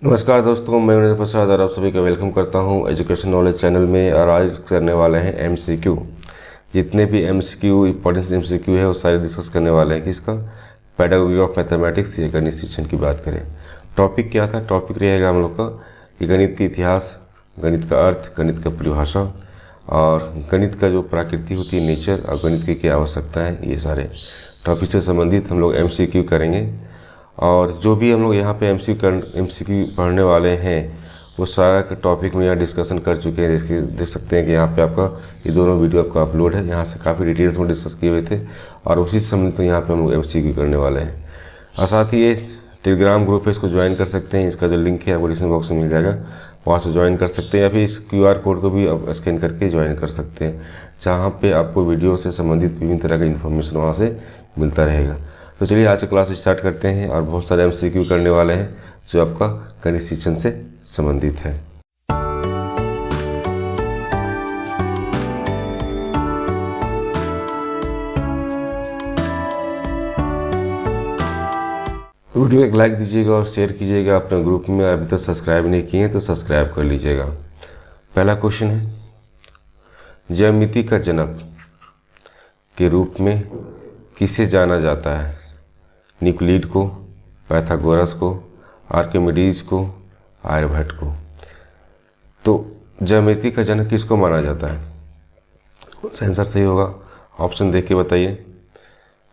नमस्कार दोस्तों, मैं विनय प्रसाद और आप सभी का वेलकम करता हूं एजुकेशन नॉलेज चैनल में। और आज करने वाले हैं एमसीक्यू। जितने भी एमसीक्यू इंपॉर्टेंस एमसीक्यू है वो सारे डिस्कस करने वाले हैं। किसका? पेडागोजी ऑफ मैथमेटिक्स या गणित शिक्षण की बात करें। टॉपिक क्या था? टॉपिक रहेगा हम लोग का कि गणित का इतिहास, गणित का अर्थ, गणित का परिभाषा और गणित का जो प्रकृति होती है, नेचर, और गणित की क्या आवश्यकता है। ये सारे टॉपिक से संबंधित हम लोग एमसीक्यू करेंगे। और जो भी हम लोग यहाँ पे एमसीक्यू पढ़ने वाले हैं वो सारा का टॉपिक में यहाँ डिस्कशन कर चुके हैं। जैसे देख सकते हैं कि यहाँ पे आपका ये दोनों वीडियो आपका अपलोड है। यहाँ से काफ़ी डिटेल्स में डिस्कस किए हुए थे और उसी से संबंधित तो यहाँ पे हम लोग एमसीक्यू करने वाले हैं। और साथ ही ये टेलीग्राम ग्रुप है, इसको ज्वाइन कर सकते हैं। इसका जो लिंक है आपको डिस्क्रिप्शन बॉक्स में मिल जाएगा, वहाँ से ज्वाइन कर सकते हैं या फिर इस QR कोड को भी आप स्कैन करके ज्वाइन कर सकते हैं, जहाँ पे आपको वीडियो से संबंधित विभिन्न तरह का इन्फॉर्मेशन वहाँ से मिलता रहेगा। तो चलिए आज से क्लास स्टार्ट करते हैं और बहुत सारे एमसीक्यू करने वाले हैं जो आपका गणित शिक्षण से संबंधित है। वीडियो एक लाइक दीजिएगा और शेयर कीजिएगा अपने ग्रुप में। अभी तक सब्सक्राइब नहीं किए हैं तो सब्सक्राइब कर लीजिएगा। पहला क्वेश्चन है, ज्यामिति का जनक के रूप में किसे जाना जाता है? यूक्लिड को, पाइथागोरस को, आर्किमिडीज को, आर्यभट्ट को। तो ज्यामिति का जनक किसको माना जाता है? कौन सा आंसर सही होगा? ऑप्शन देख के बताइए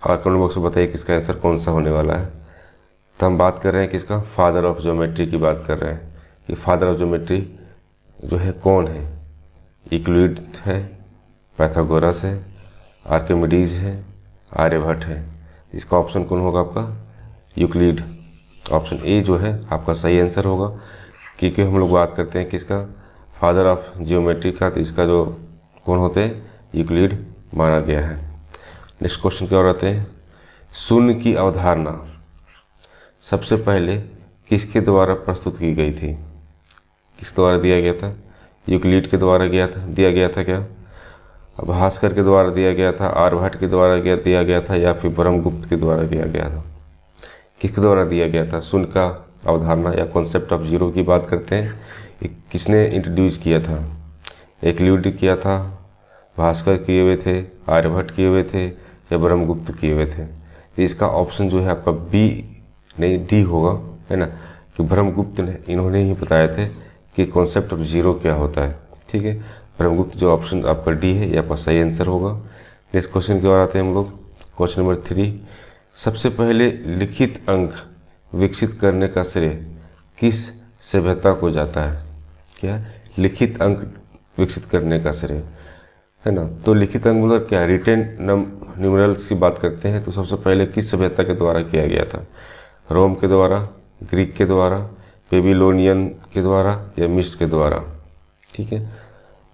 और कमेंट बॉक्स में बताइए किसका आंसर कौन सा होने वाला है। तो हम बात कर रहे हैं किसका? फादर ऑफ ज्योमेट्री की बात कर रहे हैं कि फादर ऑफ ज्योमेट्री जो है कौन है? यूक्लिड है, पाइथागोरस है, आर्किमिडीज है, आर्यभट्ट है। इसका ऑप्शन कौन होगा आपका? यूक्लिड। ऑप्शन ए जो है आपका सही आंसर होगा, क्योंकि हम लोग बात करते हैं किसका? फादर ऑफ जियोमेट्री का। तो इसका जो कौन होते हैं? यूक्लिड माना गया है। नेक्स्ट क्वेश्चन क्या रहते हैं? शून्य की अवधारणा सबसे पहले किसके द्वारा प्रस्तुत की गई थी? किस द्वारा दिया गया था? यूक्लिड के द्वारा दिया गया था क्या? भास्कर के द्वारा दिया गया था, आर्यभट्ट के द्वारा दिया गया था, या फिर ब्रह्मगुप्त के द्वारा दिया गया था? किसके द्वारा दिया गया था? शून्य का अवधारणा या कॉन्सेप्ट ऑफ जीरो की बात करते हैं। किसने इंट्रोड्यूस किया था? यूक्लिड किया था, भास्कर किए हुए थे, आर्यभट्ट किए हुए थे, या ब्रह्मगुप्त किए हुए थे? तो इसका ऑप्शन जो है आपका बी नहीं डी होगा, है ना, कि ब्रह्मगुप्त ने इन्होंने ही बताए थे कि कॉन्सेप्ट ऑफ जीरो क्या होता है। ठीक है, ब्रह्मगुप्त जो ऑप्शन आपका डी है ये आपका सही आंसर होगा। नेक्स्ट क्वेश्चन की ओर आते हैं हम लोग। क्वेश्चन नंबर 3, सबसे पहले लिखित अंक विकसित करने का श्रेय किस सभ्यता को जाता है? क्या? लिखित अंक विकसित करने का श्रेय, है ना। तो लिखित अंक मतलब क्या? रिटेन न्यूमरल्स की बात करते हैं। तो सबसे पहले किस सभ्यता के द्वारा किया गया था? रोम के द्वारा, ग्रीक के द्वारा, बेबीलोनियन के द्वारा, या मिस्र के द्वारा? ठीक है,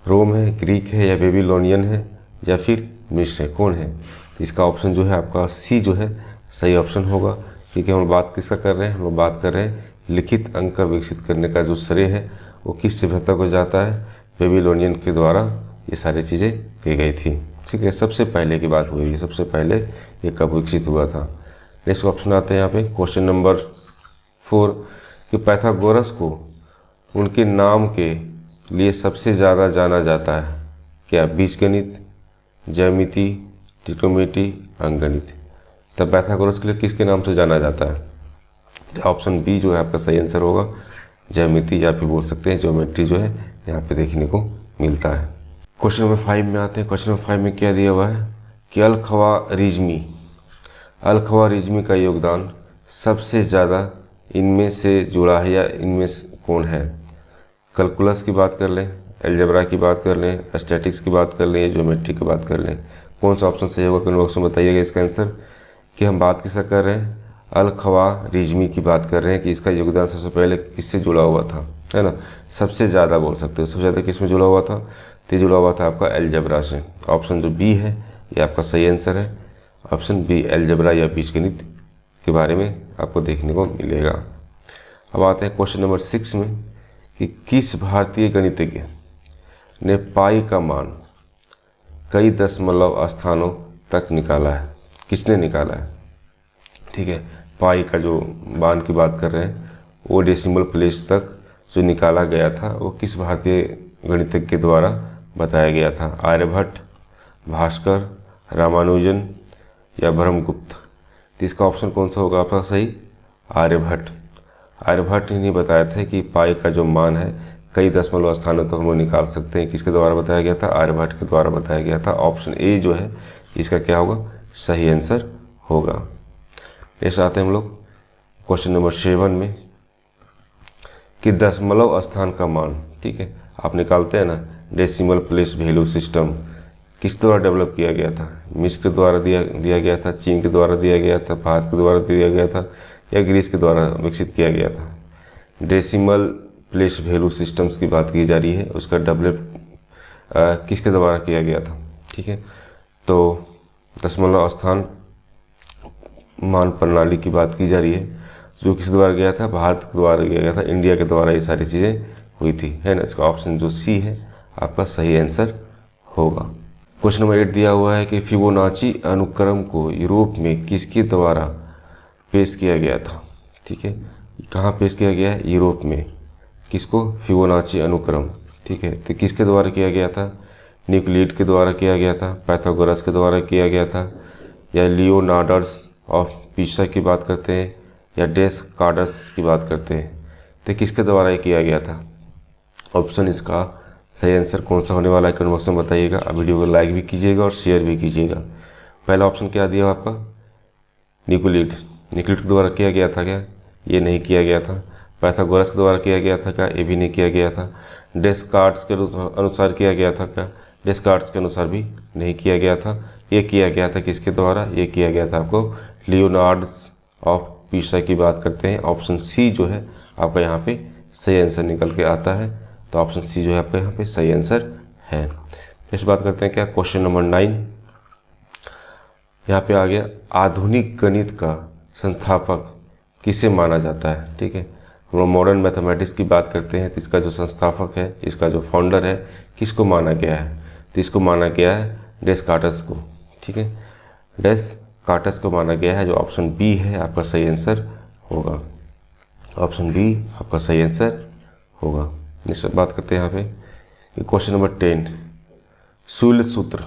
रोम है, ग्रीक है, या बेबीलोनियन है, या फिर मिस्र है, कौन है? तो इसका ऑप्शन जो है आपका सी जो है सही ऑप्शन होगा, क्योंकि हम बात किसका कर रहे हैं? हम लोग बात कर रहे हैं लिखित अंक का विकसित करने का जो श्रेय है वो किस सभ्यता को जाता है? बेबीलोनियन के द्वारा ये सारी चीज़ें की गई थी। ठीक है, सबसे पहले की बात हुई, सबसे पहले ये कब विकसित हुआ था। नेक्स्ट ऑप्शन आते हैं यहाँ पे क्वेश्चन नंबर 4 कि पाइथागोरस को उनके नाम के लिए सबसे ज़्यादा जाना जाता है क्या? बीजगणित, ज्यामिति, ट्रिग्नोमेट्री, अंकगणित। तब पाइथागोरस के लिए किसके नाम से जाना जाता है? तो ऑप्शन बी जो है आपका सही आंसर होगा, ज्यामिति, या फिर बोल सकते हैं ज्योमेट्री जो है यहाँ पे देखने को मिलता है। क्वेश्चन नंबर 5 में आते हैं। क्वेश्चन नंबर 5 में क्या दिया हुआ है कि अल-ख्वारिज़मी का योगदान सबसे ज़्यादा इनमें से जुड़ा है, या इनमें कौन है? कैलकुलस की बात कर लें, अलजेब्रा की बात कर लें, स्टैटिक्स की बात कर लें, या ज्योमेट्री की बात कर लें, कौन सा ऑप्शन सही होगा? कमेंट बॉक्स में बताइएगा इसका आंसर। कि हम बात किसका कर रहे हैं? अल-ख्वारिज़मी की बात कर रहे हैं कि इसका योगदान सबसे पहले किससे जुड़ा हुआ था, है ना। सबसे ज़्यादा बोल सकते हो, सबसे ज़्यादा किस में जुड़ा हुआ था? तो जुड़ा हुआ था आपका अलजेब्रा से। ऑप्शन जो बी है ये आपका सही आंसर है, ऑप्शन बी, अलजेब्रा या बीजगणित के बारे में आपको देखने को मिलेगा। अब आते हैं क्वेश्चन नंबर 6 में कि किस भारतीय गणितज्ञ ने पाई का मान कई दशमलव स्थानों तक निकाला है? किसने निकाला है? ठीक है, पाई का जो मान की बात कर रहे हैं वो डेसिमल प्लेस तक जो निकाला गया था वो किस भारतीय गणितज्ञ के द्वारा बताया गया था? आर्यभट्ट, भास्कर, रामानुजन या ब्रह्मगुप्त? तो इसका ऑप्शन कौन सा होगा आपका सही? आर्यभट्ट। आर्यभट्ट ने बताया था कि पाई का जो मान है कई दशमलव स्थानों तक हम लोग निकाल सकते हैं। किसके द्वारा बताया गया था? आर्यभट्ट के द्वारा बताया गया था। ऑप्शन ए जो है इसका क्या होगा? सही आंसर होगा। नेक्स्ट आते हैं हम लोग क्वेश्चन नंबर 7 में कि दशमलव स्थान का मान, ठीक है, आप निकालते हैं ना, डेसिमल प्लेस वैल्यू सिस्टम किस द्वारा डेवलप किया गया था? मिस्र के द्वारा दिया गया था, चीन के द्वारा दिया गया था, भारत के द्वारा दिया गया था या ग्रीस के द्वारा विकसित किया गया था? डेसिमल प्लेस वैल्यू सिस्टम्स की बात की जा रही है, उसका डेवलप किसके द्वारा किया गया था? ठीक है, तो दशमलव स्थान मान प्रणाली की बात की जा रही है, जो किस द्वारा गया था? भारत के द्वारा किया गया था, इंडिया के द्वारा ये सारी चीज़ें हुई थी, है ना। इसका ऑप्शन जो सी है आपका सही आंसर होगा। क्वेश्चन नंबर 8 दिया हुआ है कि फिबोनाची अनुक्रम को यूरोप में किसके द्वारा पेश किया गया था? ठीक है, कहाँ पेश किया गया है? यूरोप में। किसको? फिबोनाची अनुक्रम। ठीक है, तो किसके द्वारा किया गया था? न्यूक्लिड के द्वारा किया गया था, पाइथागोरस के द्वारा किया गया था, या लियोनार्डस ऑफ पिसा की बात करते हैं, या डेस्कार्टस की बात करते हैं? तो किसके द्वारा ये किया गया था? ऑप्शन इसका सही आंसर कौन सा होने वाला है कमेंट बॉक्स में बताइएगा। अब वीडियो को लाइक भी कीजिएगा और शेयर भी कीजिएगा। पहला ऑप्शन क्या दिया आपका? न्यूक्लिड। न्यूक्लिड के द्वारा किया गया था क्या? ये नहीं किया गया था। पाइथागोरस के द्वारा किया गया था क्या? ये भी नहीं किया गया था। डेस्कार्ट्स के अनुसार किया गया था क्या? डेस्कार्ट्स के अनुसार भी नहीं किया गया था। ये किया गया था किसके द्वारा? ये किया गया था आपको लियोनार्डस ऑफ पिसा की बात करते हैं। ऑप्शन सी जो है आपका यहाँ पे सही आंसर निकल के आता है, तो ऑप्शन सी जो है आपका यहाँ पे सही आंसर है। इस बात करते हैं क्या? क्वेश्चन नंबर 9 यहाँ पे आ गया, आधुनिक गणित का संस्थापक किसे माना जाता है? ठीक है, हम लोग मॉडर्न मैथमेटिक्स की बात करते हैं, तो इसका जो संस्थापक है, इसका जो फाउंडर है, किसको माना गया है? तो इसको माना गया है डेस्कार्टस को। ठीक है, डेस्कार्टस को माना गया है, जो ऑप्शन बी है आपका सही आंसर होगा। ऑप्शन बी आपका सही आंसर होगा। नेक्स्ट बात करते हैं यहाँ पे क्वेश्चन नंबर 10, शूल्य सूत्र।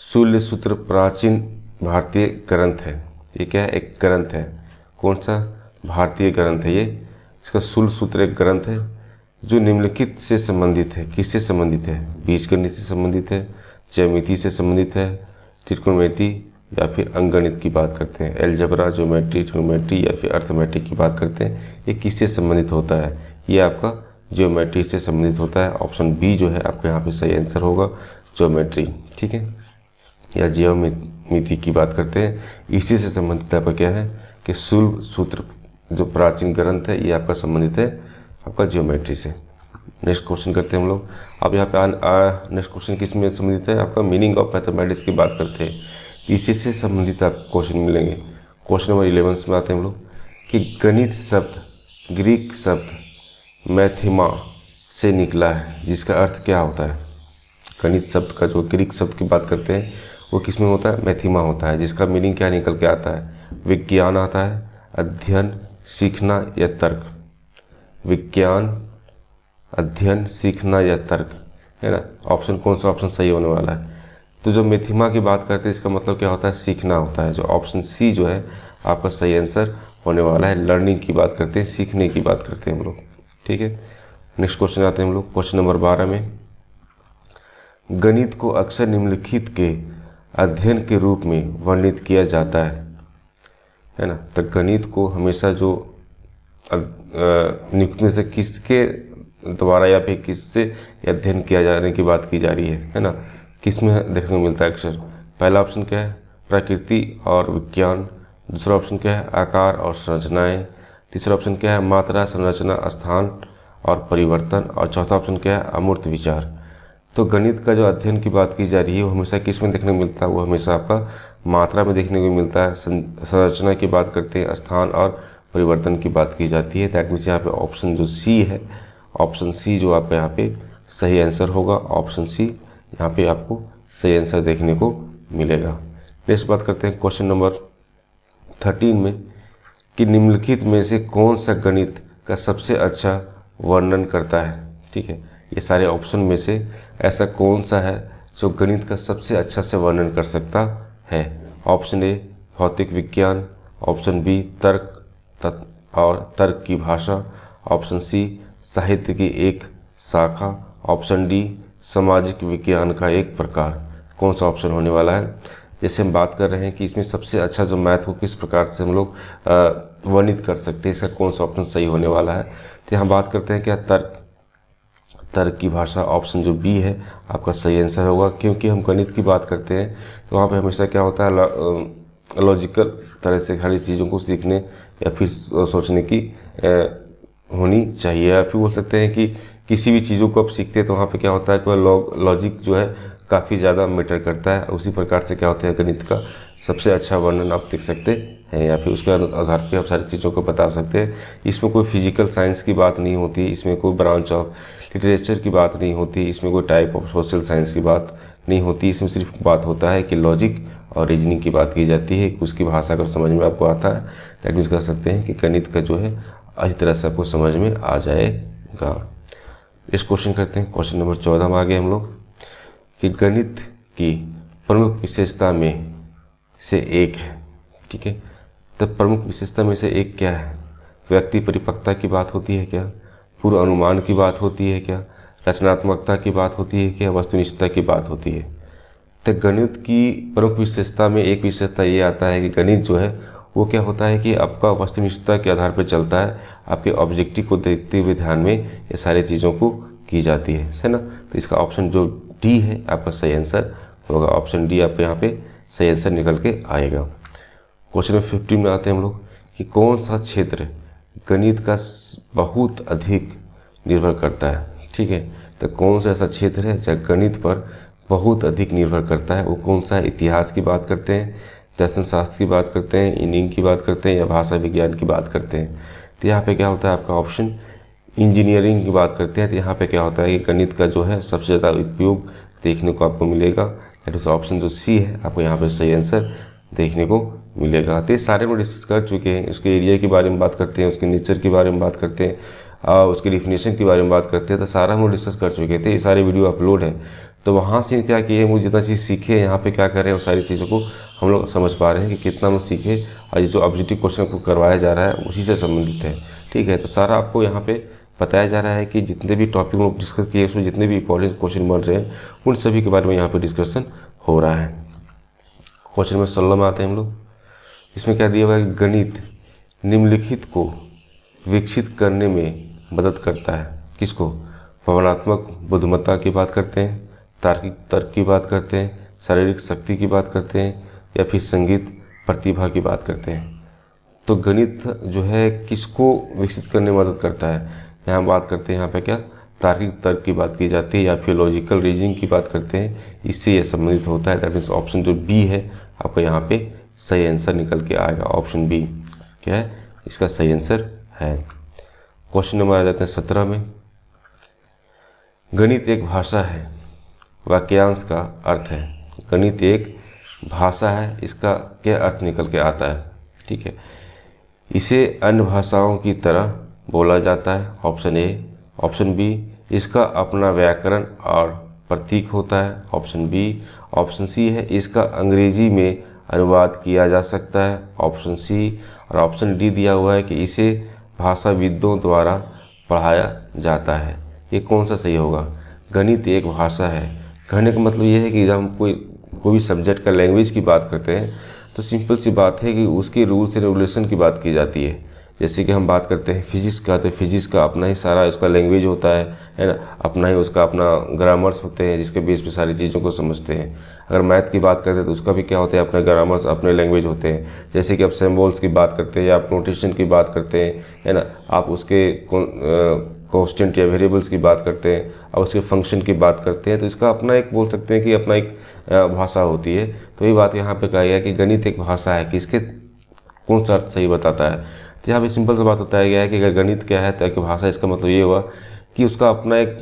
शूल्य सूत्र प्राचीन भारतीय ग्रंथ है। ये क्या है? एक ग्रंथ है। कौन सा? भारतीय ग्रंथ है ये। इसका शूल्य सूत्र एक ग्रंथ है जो निम्नलिखित से संबंधित है। किससे संबंधित है? बीजगणित से संबंधित है, ज्यामिति से संबंधित है, त्रिकोणमिति या फिर अंकगणित की बात करते हैं, एलजेब्रा, ज्योमेट्री, ट्रिग्नोमेट्री या फिर अर्थमेटिक की बात करते हैं। ये किससे संबंधित होता है? ये आपका ज्योमेट्री से संबंधित होता है। ऑप्शन बी जो है आपका यहाँ पे सही आंसर होगा, ज्योमेट्री। ठीक है, या ज्यामिति की बात करते हैं, इसी से संबंधित आपका क्या है कि शूल्य सूत्र जो प्राचीन ग्रंथ है, ये आपका संबंधित है आपका ज्योमेट्री से। नेक्स्ट क्वेश्चन करते हैं हम लोग। अब यहाँ पे नेक्स्ट क्वेश्चन किस में संबंधित है? आपका मीनिंग ऑफ मैथमेटिक्स की बात करते हैं, इसी से संबंधित आपको क्वेश्चन मिलेंगे। क्वेश्चन नंबर 11 में आते हैं हम लोग कि गणित शब्द ग्रीक शब्द मैथेमा से निकला है, जिसका अर्थ क्या होता है? गणित शब्द का जो ग्रीक शब्द की बात करते हैं वो किस में होता है? मैथेमा होता है, जिसका मीनिंग क्या निकल के आता है? विज्ञान आता है, अध्ययन, सीखना या तर्क। विज्ञान, अध्ययन, सीखना या तर्क, है ना। ऑप्शन कौन सा ऑप्शन सही होने वाला है? तो जो मैथेमा की बात करते हैं इसका मतलब क्या होता है? सीखना होता है। जो ऑप्शन सी जो है आपका सही आंसर होने वाला है। लर्निंग की बात करते हैं, सीखने की बात करते हैं हम लोग। ठीक है, नेक्स्ट क्वेश्चन आते हैं हम लोग क्वेश्चन नंबर 12 में। गणित को अक्सर निम्नलिखित के अध्ययन के रूप में वर्णित किया जाता है ना। तो गणित को हमेशा जो निम्न से किसके द्वारा या फिर किससे अध्ययन किया जाने की बात की जा रही है ना। किस में देखने को मिलता है अक्सर? पहला ऑप्शन क्या है? प्रकृति और विज्ञान। दूसरा ऑप्शन क्या है? आकार और संरचनाएं। तीसरा ऑप्शन क्या है? मात्रा, संरचना, स्थान और परिवर्तन। और चौथा ऑप्शन क्या है? अमूर्त विचार। तो गणित का जो अध्ययन की बात की जा रही है वो हमेशा किस में देखने को मिलता है? वो हमेशा आपका मात्रा में देखने को मिलता है। संरचना की बात करते हैं, स्थान और परिवर्तन की बात की जाती है। दैट मीन्स यहाँ पे ऑप्शन जो सी है, ऑप्शन सी जो आपका यहाँ पे सही आंसर होगा। ऑप्शन सी यहाँ पे आपको सही आंसर देखने को मिलेगा। नेक्स्ट बात करते हैं क्वेश्चन नंबर 13 में कि निम्नलिखित में से कौन सा गणित का सबसे अच्छा वर्णन करता है। ठीक है, ये सारे ऑप्शन में से ऐसा कौन सा है जो गणित का सबसे अच्छा से वर्णन कर सकता है? ऑप्शन ए भौतिक विज्ञान, ऑप्शन बी और तर्क की भाषा, ऑप्शन सी साहित्य की एक शाखा, ऑप्शन डी सामाजिक विज्ञान का एक प्रकार। कौन सा ऑप्शन होने वाला है? जैसे हम बात कर रहे हैं कि इसमें सबसे अच्छा जो मैथ को किस प्रकार से हम लोग वर्णित कर सकते हैं, इसका कौन सा ऑप्शन सही होने वाला है? तो यहाँ बात करते हैं क्या तर्क की भाषा, ऑप्शन जो बी है आपका सही आंसर होगा। क्योंकि हम गणित की बात करते हैं तो वहाँ पे हमेशा क्या होता है, लॉजिकल तरह से सारी चीज़ों को सीखने या फिर सोचने की होनी चाहिए, या फिर बोल सकते हैं कि किसी भी चीज़ों को आप सीखते हैं तो वहाँ पे क्या होता है कि लॉजिक जो है काफ़ी ज़्यादा मैटर करता है। उसी प्रकार से क्या होता है, गणित का सबसे अच्छा वर्णन आप देख सकते हैं या फिर उसके आधार पे आप सारी चीज़ों को बता सकते हैं। इसमें कोई फिजिकल साइंस की बात नहीं होती, इसमें कोई ब्रांच ऑफ लिटरेचर की बात नहीं होती, इसमें कोई टाइप ऑफ सोशल साइंस की बात नहीं होती। इसमें सिर्फ बात होता है कि लॉजिक और रीजनिंग की बात की जाती है। उसकी भाषा अगर समझ में आपको आता है दैट मीन्स कह सकते हैं कि गणित का जो है अच्छी तरह से आपको समझ में आ जाएगा। इस क्वेश्चन करते हैं, क्वेश्चन नंबर 14 में आ गए हम लोग कि गणित की प्रमुख विशेषता में से एक है। ठीक है, तो प्रमुख विशेषता में से एक क्या है? व्यक्ति परिपक्वता की बात होती है क्या? पूर्व अनुमान की बात होती है क्या? रचनात्मकता की बात होती है क्या? वस्तुनिष्ठता की बात होती है? तो गणित की प्रमुख विशेषता में एक विशेषता ये आता है कि गणित जो है वो क्या होता है कि आपका वस्तुनिष्ठता के आधार पर चलता है। आपके ऑब्जेक्टिव को देखते हुए ध्यान में ये सारी चीज़ों को की जाती है ना। तो इसका ऑप्शन जो डी है आपका सही आंसर होगा। ऑप्शन डी आपके यहाँ पे सही आंसर निकल के आएगा। क्वेश्चन नंबर 15 में आते हैं हम लोग कि कौन सा क्षेत्र गणित का बहुत अधिक निर्भर करता है? ठीक है, तो कौन सा ऐसा क्षेत्र है जहाँ गणित पर बहुत अधिक निर्भर करता है? वो कौन सा है? इतिहास की बात करते हैं, दर्शन शास्त्र की बात करते हैं, इंजीनियरिंग की बात करते हैं या भाषा विज्ञान की बात करते हैं? तो यहाँ पे क्या होता है आपका ऑप्शन इंजीनियरिंग की बात करते हैं। तो यहाँ पे क्या होता है कि गणित का जो है सबसे ज़्यादा उपयोग देखने को आपको मिलेगा। दैट इज ऑप्शन जो सी है आपको यहाँ पे सही आंसर देखने को मिलेगा। तो ये सारे में डिस्कस कर चुके हैं। उसके एरिया के बारे में बात करते हैं, उसके नेचर के बारे में बात करते हैं, उसके डिफिनेशन के बारे में बात करते हैं। तो सारा हम लोग डिस्कस कर चुके थे। ये सारे वीडियो अपलोड है, तो वहाँ से क्या किए, वो जितना चीज़ सीखे यहाँ पे क्या कर रहे हैं, वो सारी चीज़ों को हम लोग समझ पा रहे हैं कि कितना हम सीखे। और ये जो ऑब्जेक्टिव क्वेश्चन आपको करवाया जा रहा है उसी से संबंधित है। ठीक है, तो सारा आपको यहाँ पे बताया जा रहा है कि जितने भी टॉपिक हम डिस्कस किए उसमें जितने भी इंपॉर्टेंट क्वेश्चन बन रहे हैं उन सभी के बारे में यहाँ पे डिस्कशन हो रहा है। क्वेश्चन नंबर 16 में आते हैं हम लोग। इसमें क्या दिया हुआ है कि गणित निम्नलिखित को विकसित करने में मदद करता है। किसको? भावनात्मक बुद्धिमत्ता की बात करते हैं, तार्किक तर्क की बात करते हैं, शारीरिक शक्ति की बात करते हैं या फिर संगीत प्रतिभा की बात करते हैं। तो गणित जो है किसको विकसित करने में मदद करता है? यहाँ बात करते हैं यहाँ पे क्या तार्किक तर्क की बात की जाती है या फिर लॉजिकल रीजनिंग की बात करते हैं, इससे ये संबंधित होता है। दैट मीन्स ऑप्शन जो बी है आपका यहाँ पे सही आंसर निकल के आएगा। ऑप्शन बी क्या है इसका सही आंसर है। क्वेश्चन नंबर आ जाते हैं 17 में। गणित एक भाषा है, वाक्यांश का अर्थ है। गणित एक भाषा है, इसका क्या अर्थ निकल के आता है? ठीक है, इसे अन्य भाषाओं की तरह बोला जाता है। Option A. ऑप्शन बी, इसका अपना व्याकरण और प्रतीक होता है। Option B. ऑप्शन सी है, इसका अंग्रेजी में अनुवाद किया जा सकता है। Option C. और ऑप्शन डी दिया हुआ है कि इसे भाषाविदों द्वारा पढ़ाया जाता है। ये कौन सा सही होगा? गणित एक भाषा है, कहने का मतलब ये है कि जब हम कोई भी सब्जेक्ट का लैंग्वेज की बात करते हैं तो सिंपल सी बात है कि उसके रूल्स एंड रेगुलेशन की बात की जाती है। जैसे कि हम बात करते हैं फिजिक्स का, तो फिजिक्स का अपना ही सारा उसका लैंग्वेज होता है ना, अपना ही उसका अपना ग्रामर्स होते हैं जिसके बेस पे सारी चीज़ों को समझते हैं। अगर मैथ की बात करते हैं तो उसका भी क्या होता है, अपने ग्रामर्स अपने लैंग्वेज होते हैं। जैसे कि आप सिम्बल्स की बात करते हैं या आप नोटेशन की बात करते हैं, है ना, आप उसके कांस्टेंट या वेरिएबल्स की बात करते हैं और उसके फंक्शन की बात करते हैं, तो इसका अपना एक बोल सकते हैं कि अपना एक भाषा होती है। तो ये बात यहाँ पे कही है कि गणित एक भाषा है, कि इसके कौन सा अर्थ सही बताता है। तो यहाँ पे सिंपल सा बात बताया गया है कि अगर गणित क्या है तो भाषा, इसका मतलब ये हुआ कि उसका अपना एक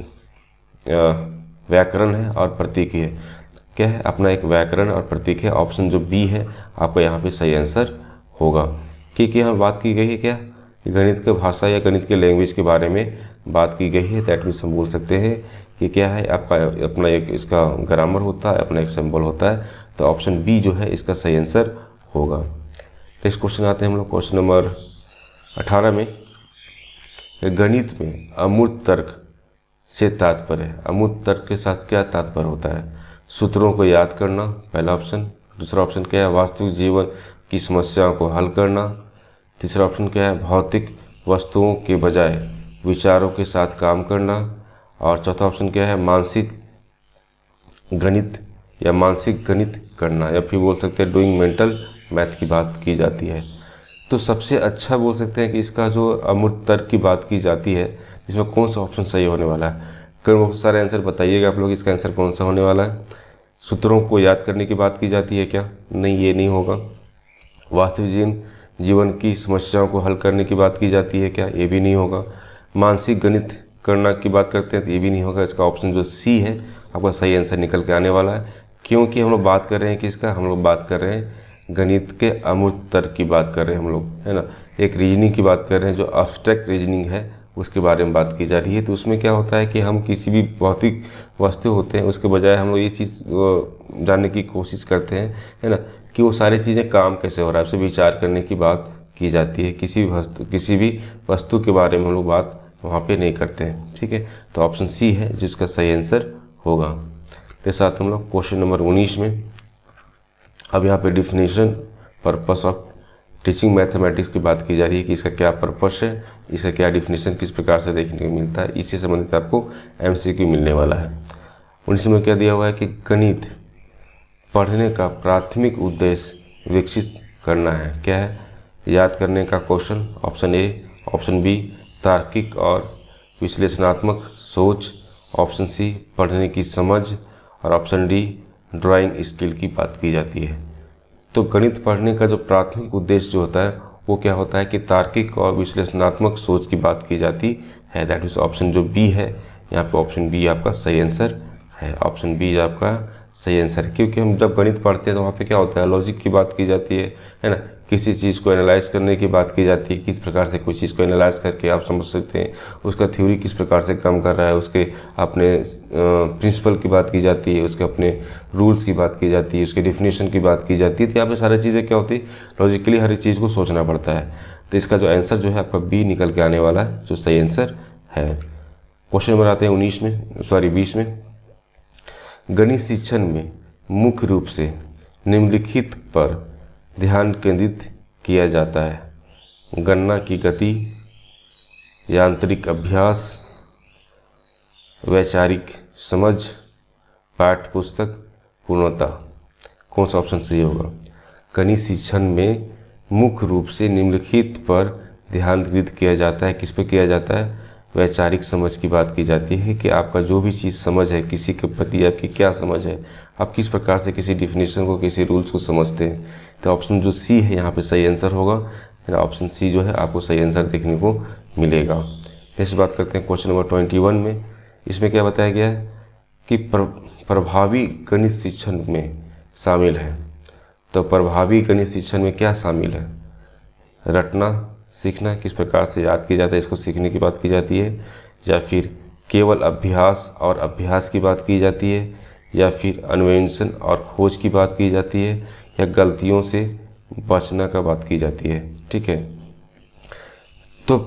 व्याकरण है और प्रतीक है। क्या है? अपना एक व्याकरण और प्रतीक है। ऑप्शन जो बी है आपका यहाँ पे सही आंसर होगा। क्योंकि यहाँ बात की गई है क्या गणित के भाषा या गणित के लैंग्वेज के बारे में बात की गई है। दैट मीन्स हम बोल सकते हैं कि क्या है, आपका अपना एक इसका ग्रामर होता है, अपना एक सिंबल होता है। तो ऑप्शन बी जो है इसका सही आंसर होगा। नेक्स्ट क्वेश्चन आते हैं हम लोग क्वेश्चन नंबर 18 में। गणित में अमूर्त तर्क से तात्पर्य, अमूर्त तर्क के साथ क्या तात्पर्य होता है? सूत्रों को याद करना, पहला ऑप्शन। दूसरा ऑप्शन क्या है? वास्तविक जीवन की समस्याओं को हल करना। तीसरा ऑप्शन क्या है? भौतिक वस्तुओं के बजाय विचारों के साथ काम करना। और चौथा ऑप्शन क्या है? मानसिक गणित या मानसिक गणित करना, या फिर बोल सकते हैं डूइंग मेंटल मैथ की बात की जाती है। तो सबसे अच्छा बोल सकते हैं कि इसका जो अमूर्त तर्क की बात की जाती है, इसमें कौन सा ऑप्शन सही होने वाला है? बहुत सारे आंसर बताइएगा आप लोग, इसका आंसर कौन सा होने वाला है? सूत्रों को याद करने की बात की जाती है क्या? नहीं, ये नहीं होगा। वास्तविक जीवन की समस्याओं को हल करने की बात की जाती है क्या? ये भी नहीं होगा। मानसिक गणित करना की बात करते हैं तो ये भी नहीं होगा। इसका ऑप्शन जो सी है आपका सही आंसर निकल के आने वाला है। क्योंकि हम लोग बात कर रहे हैं किसका? हम लोग बात कर रहे हैं गणित के अमूर्त तर्क की बात कर रहे हैं हम लोग, है ना। एक रीजनिंग की बात कर रहे हैं, जो एब्स्ट्रैक्ट रीजनिंग है उसके बारे में बात की जा रही है। तो उसमें क्या होता है कि हम किसी भी भौतिक वस्तु होते हैं उसके बजाय हम लोग ये चीज़ जानने की कोशिश करते हैं, है ना, कि वो सारी चीज़ें काम कैसे हो रहा है, उससे विचार करने की बात की जाती है। किसी भी वस्तु के बारे में हम लोग बात वहाँ पे नहीं करते हैं, ठीक है। तो ऑप्शन सी है जिसका सही आंसर होगा। के साथ हम लोग क्वेश्चन नंबर 19 में, अब यहाँ पे definition purpose of teaching mathematics की बात की जा रही है कि इसका क्या पर्पस है, इसका क्या डिफिनेशन किस प्रकार से देखने को मिलता है। इसी से संबंधित आपको MCQ मिलने वाला है। 19 में क्या दिया हुआ है कि गणित पढ़ने का प्राथमिक उद्देश्य विकसित करना है। क्या है? याद करने का कौशल, ऑप्शन ए। ऑप्शन बी तार्किक और विश्लेषणात्मक सोच, ऑप्शन सी पढ़ने की समझ, और ऑप्शन डी ड्राइंग स्किल की बात की जाती है। तो गणित पढ़ने का जो प्राथमिक उद्देश्य जो होता है वो क्या होता है कि तार्किक और विश्लेषणात्मक सोच की बात की जाती है। दैट इज ऑप्शन जो बी है, यहाँ पे ऑप्शन बी आपका सही आंसर है। ऑप्शन बी आपका सही आंसर है, क्योंकि हम जब गणित पढ़ते हैं तो वहाँ पे क्या होता है, लॉजिक की बात की जाती है ना। किसी चीज़ को एनालाइज करने की बात की जाती है, किस प्रकार से कोई चीज़ को एनालाइज करके आप समझ सकते हैं उसका थ्योरी किस प्रकार से काम कर रहा है, उसके अपने प्रिंसिपल की बात की जाती है, उसके अपने रूल्स की बात की जाती है, उसके डेफिनेशन की बात की जाती है। तो यहाँ पे सारी चीज़ें क्या होती है, लॉजिकली हर एक चीज़ को सोचना पड़ता है। तो इसका जो आंसर जो है आपका बी निकल के आने वाला है, जो सही आंसर है। क्वेश्चन नंबर आते हैं 20 में। गणित शिक्षण में मुख्य रूप से निम्नलिखित पर ध्यान केंद्रित किया जाता है: गणना की गति, यांत्रिक अभ्यास, वैचारिक समझ, पाठ्य पुस्तक पूर्णता। कौन सा ऑप्शन सही होगा? गणित शिक्षण में मुख्य रूप से निम्नलिखित पर ध्यान केंद्रित किया जाता है। किस पर किया जाता है? वैचारिक समझ की बात की जाती है कि आपका जो भी चीज़ समझ है, किसी के प्रति आपकी क्या समझ है, आप किस प्रकार से किसी डिफिनेशन को, किसी रूल्स को समझते हैं। तो ऑप्शन जो सी है यहाँ पे सही आंसर होगा, है ना। ऑप्शन सी जो है आपको सही आंसर देखने को मिलेगा। नेक्स्ट बात करते हैं क्वेश्चन नंबर 21 में। इसमें क्या बताया गया है कि प्रभावी गणित शिक्षण में शामिल है। तो प्रभावी गणित शिक्षण में क्या शामिल है? रटना सीखना, किस प्रकार से याद किया जाता है इसको सीखने की बात की जाती है, या फिर केवल अभ्यास और अभ्यास की बात की जाती है, या फिर अन्वेषण और खोज की बात की जाती है, या गलतियों से बचना का बात की जाती है। ठीक है, तो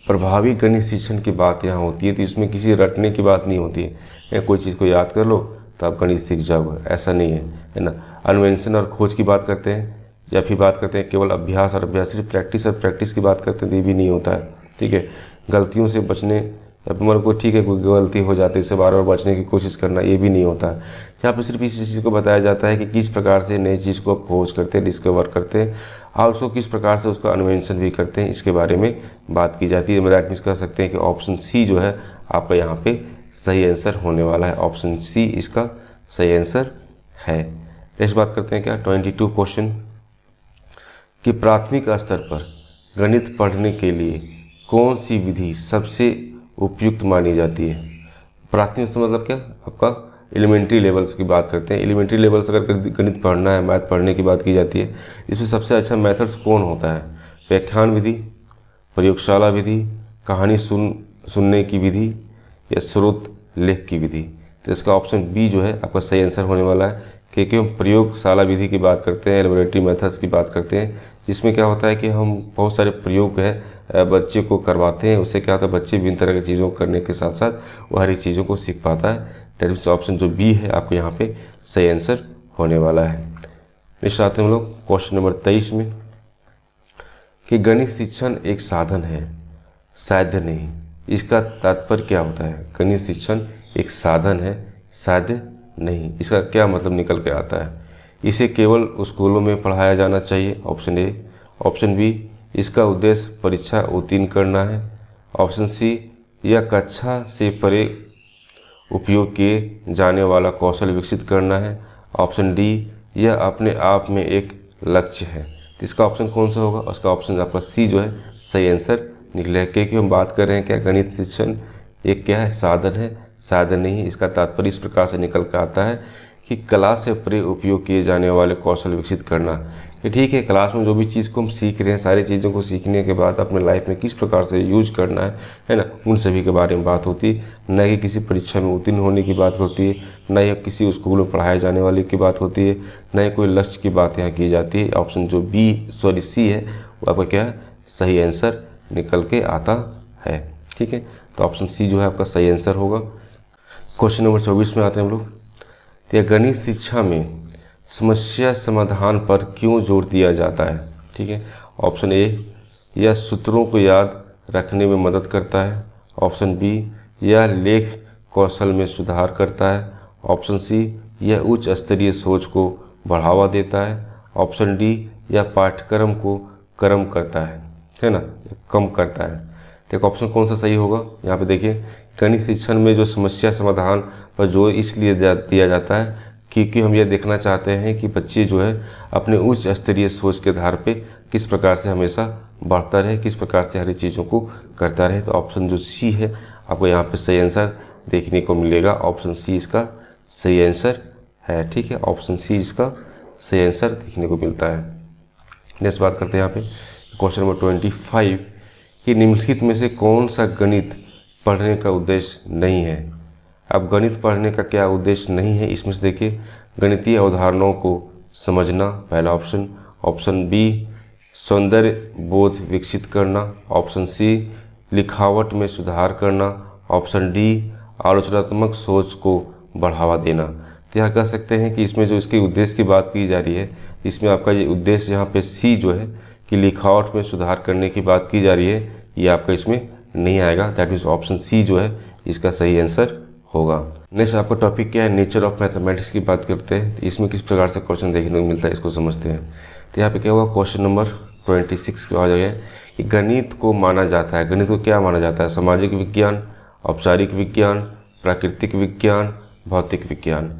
प्रभावी गणित शिक्षण की बात यहाँ होती है। तो इसमें किसी रटने की बात नहीं होती है, कोई चीज़ को याद कर लो तो आप गणित सीख जाओगे, ऐसा नहीं है ना। अन्वेषण और खोज की बात करते हैं, या फिर बात करते हैं केवल अभ्यास और अभ्यास, सिर्फ प्रैक्टिस और प्रैक्टिस की बात करते हैं तो ये भी नहीं होता है। ठीक है, गलतियों से बचने, अब मतलब को ठीक है कोई गलती हो जाती है इससे बार बार बचने की कोशिश करना, ये भी नहीं होता है। यहाँ पे सिर्फ इस चीज़ को बताया जाता है कि किस प्रकार से नई चीज़ को खोज करते हैं, डिस्कवर करते हैं, और उसको किस प्रकार से उसका अन्वेषण भी करते हैं, इसके बारे में बात की जाती है। दैट मीन्स कह सकते हैं कि ऑप्शन सी जो है आपका यहाँ पे सही आंसर होने वाला है। ऑप्शन सी इसका सही आंसर है। नेक्स्ट बात करते हैं क्या 22 क्वेश्चन कि प्राथमिक स्तर पर गणित पढ़ने के लिए कौन सी विधि सबसे उपयुक्त मानी जाती है। प्राथमिक स्तर मतलब क्या, आपका एलिमेंट्री लेवल्स की बात करते हैं। एलिमेंट्री लेवल्स अगर गणित पढ़ना है, मैथ पढ़ने की बात की जाती है, इसमें सबसे अच्छा मेथड्स कौन होता है? व्याख्यान विधि, प्रयोगशाला विधि, कहानी सुनने की विधि या स्रोत लेख की विधि। तो इसका ऑप्शन बी जो है आपका सही आंसर होने वाला है, क्योंकि हम प्रयोगशाला विधि की बात करते हैं, लेबोरेटरी मेथड्स की बात करते हैं, जिसमें क्या होता है कि हम बहुत सारे प्रयोग है बच्चे को करवाते हैं। उससे क्या होता है, बच्चे विभिन्न तरह की चीज़ों को करने के साथ साथ वो हर एक चीज़ों को सीख पाता है। डेट मीन्स ऑप्शन जो बी है आपको यहाँ पे सही आंसर होने वाला है। नेक्स्ट आते हैं हम लोग क्वेश्चन नंबर 23 में, कि गणित शिक्षण एक साधन है, साध्य नहीं। इसका तात्पर्य क्या होता है? गणित शिक्षण एक साधन है, साध्य नहीं। इसका क्या मतलब निकल के आता है? इसे केवल स्कूलों में पढ़ाया जाना चाहिए, ऑप्शन ए। ऑप्शन बी, इसका उद्देश्य परीक्षा उत्तीर्ण करना है। ऑप्शन सी, यह कक्षा से परे उपयोग किए जाने वाला कौशल विकसित करना है। ऑप्शन डी, यह अपने आप में एक लक्ष्य है। तो इसका ऑप्शन कौन सा होगा? उसका ऑप्शन आपका सी जो है सही आंसर निकलेगा, क्योंकि हम बात कर रहे हैं क्या, गणित शिक्षण एक क्या है, साधन है, साधन नहीं। इसका तात्पर्य इस प्रकार से निकल कर आता है कि क्लास से परे उपयोग किए जाने वाले कौशल विकसित करना। कि ठीक है, क्लास में जो भी चीज़ को हम सीख रहे हैं, सारी चीज़ों को सीखने के बाद अपने लाइफ में किस प्रकार से यूज करना है ना, उन सभी के बारे में बात होती है। न कि किसी परीक्षा में उत्तीर्ण होने की बात होती है, न ही किसी स्कूल में पढ़ाए जाने वाले की बात होती है, न ही कोई लक्ष्य की बात यहाँ की जाती है। ऑप्शन जो सी है वो आपका क्या है, सही आंसर निकल के आता है। ठीक है, तो ऑप्शन सी जो है आपका सही आंसर होगा। क्वेश्चन नंबर 24 में आते हैं हम लोग, तो गणित शिक्षा में समस्या समाधान पर क्यों जोर दिया जाता है? ठीक है, ऑप्शन ए, यह सूत्रों को याद रखने में मदद करता है। ऑप्शन बी, यह लेख कौशल में सुधार करता है। ऑप्शन सी, यह उच्च स्तरीय सोच को बढ़ावा देता है। ऑप्शन डी, यह पाठ्यक्रम को कम करता है ना, कम करता है। तो ऑप्शन कौन सा सही होगा? यहाँ पे देखिए, गणित शिक्षण में जो समस्या समाधान पर जोर इसलिए दिया जाता है क्योंकि हम यह देखना चाहते हैं कि बच्चे जो है अपने उच्च स्तरीय सोच के आधार पे किस प्रकार से हमेशा बढ़ता रहे, किस प्रकार से हर चीज़ों को करता रहे। तो ऑप्शन जो सी है आपको यहाँ पे सही आंसर देखने को मिलेगा। ऑप्शन सी इसका सही आंसर है। ठीक है, ऑप्शन सी इसका सही आंसर देखने को मिलता है। नेक्स्ट बात करते हैं यहाँ पे क्वेश्चन नंबर 25, कि निम्नलिखित में से कौन सा गणित पढ़ने का उद्देश्य नहीं है? अब गणित पढ़ने का क्या उद्देश्य नहीं है, इसमें से देखिए, गणितीय अवधारणाओं को समझना, पहला ऑप्शन। ऑप्शन बी, सौंदर्य बोध विकसित करना। ऑप्शन सी, लिखावट में सुधार करना। ऑप्शन डी, आलोचनात्मक सोच को बढ़ावा देना। तो यहाँ कह सकते हैं कि इसमें जो इसके उद्देश्य की बात की जा रही है, इसमें आपका ये उद्देश्य यहाँ पे सी जो है कि लिखावट में सुधार करने की बात की जा रही है, ये आपका इसमें नहीं आएगा। दैट मीन्स ऑप्शन सी जो है इसका सही आंसर होगा। नेक्स्ट आपका टॉपिक क्या है, नेचर ऑफ मैथमेटिक्स की बात करते हैं। तो इसमें किस प्रकार से क्वेश्चन देखने को मिलता है इसको समझते हैं। तो यहाँ पे क्या हुआ, क्वेश्चन नंबर 26 का आ जाएगा कि गणित को माना जाता है, गणित को क्या माना जाता है? सामाजिक विज्ञान, औपचारिक विज्ञान, प्राकृतिक विज्ञान, भौतिक विज्ञान।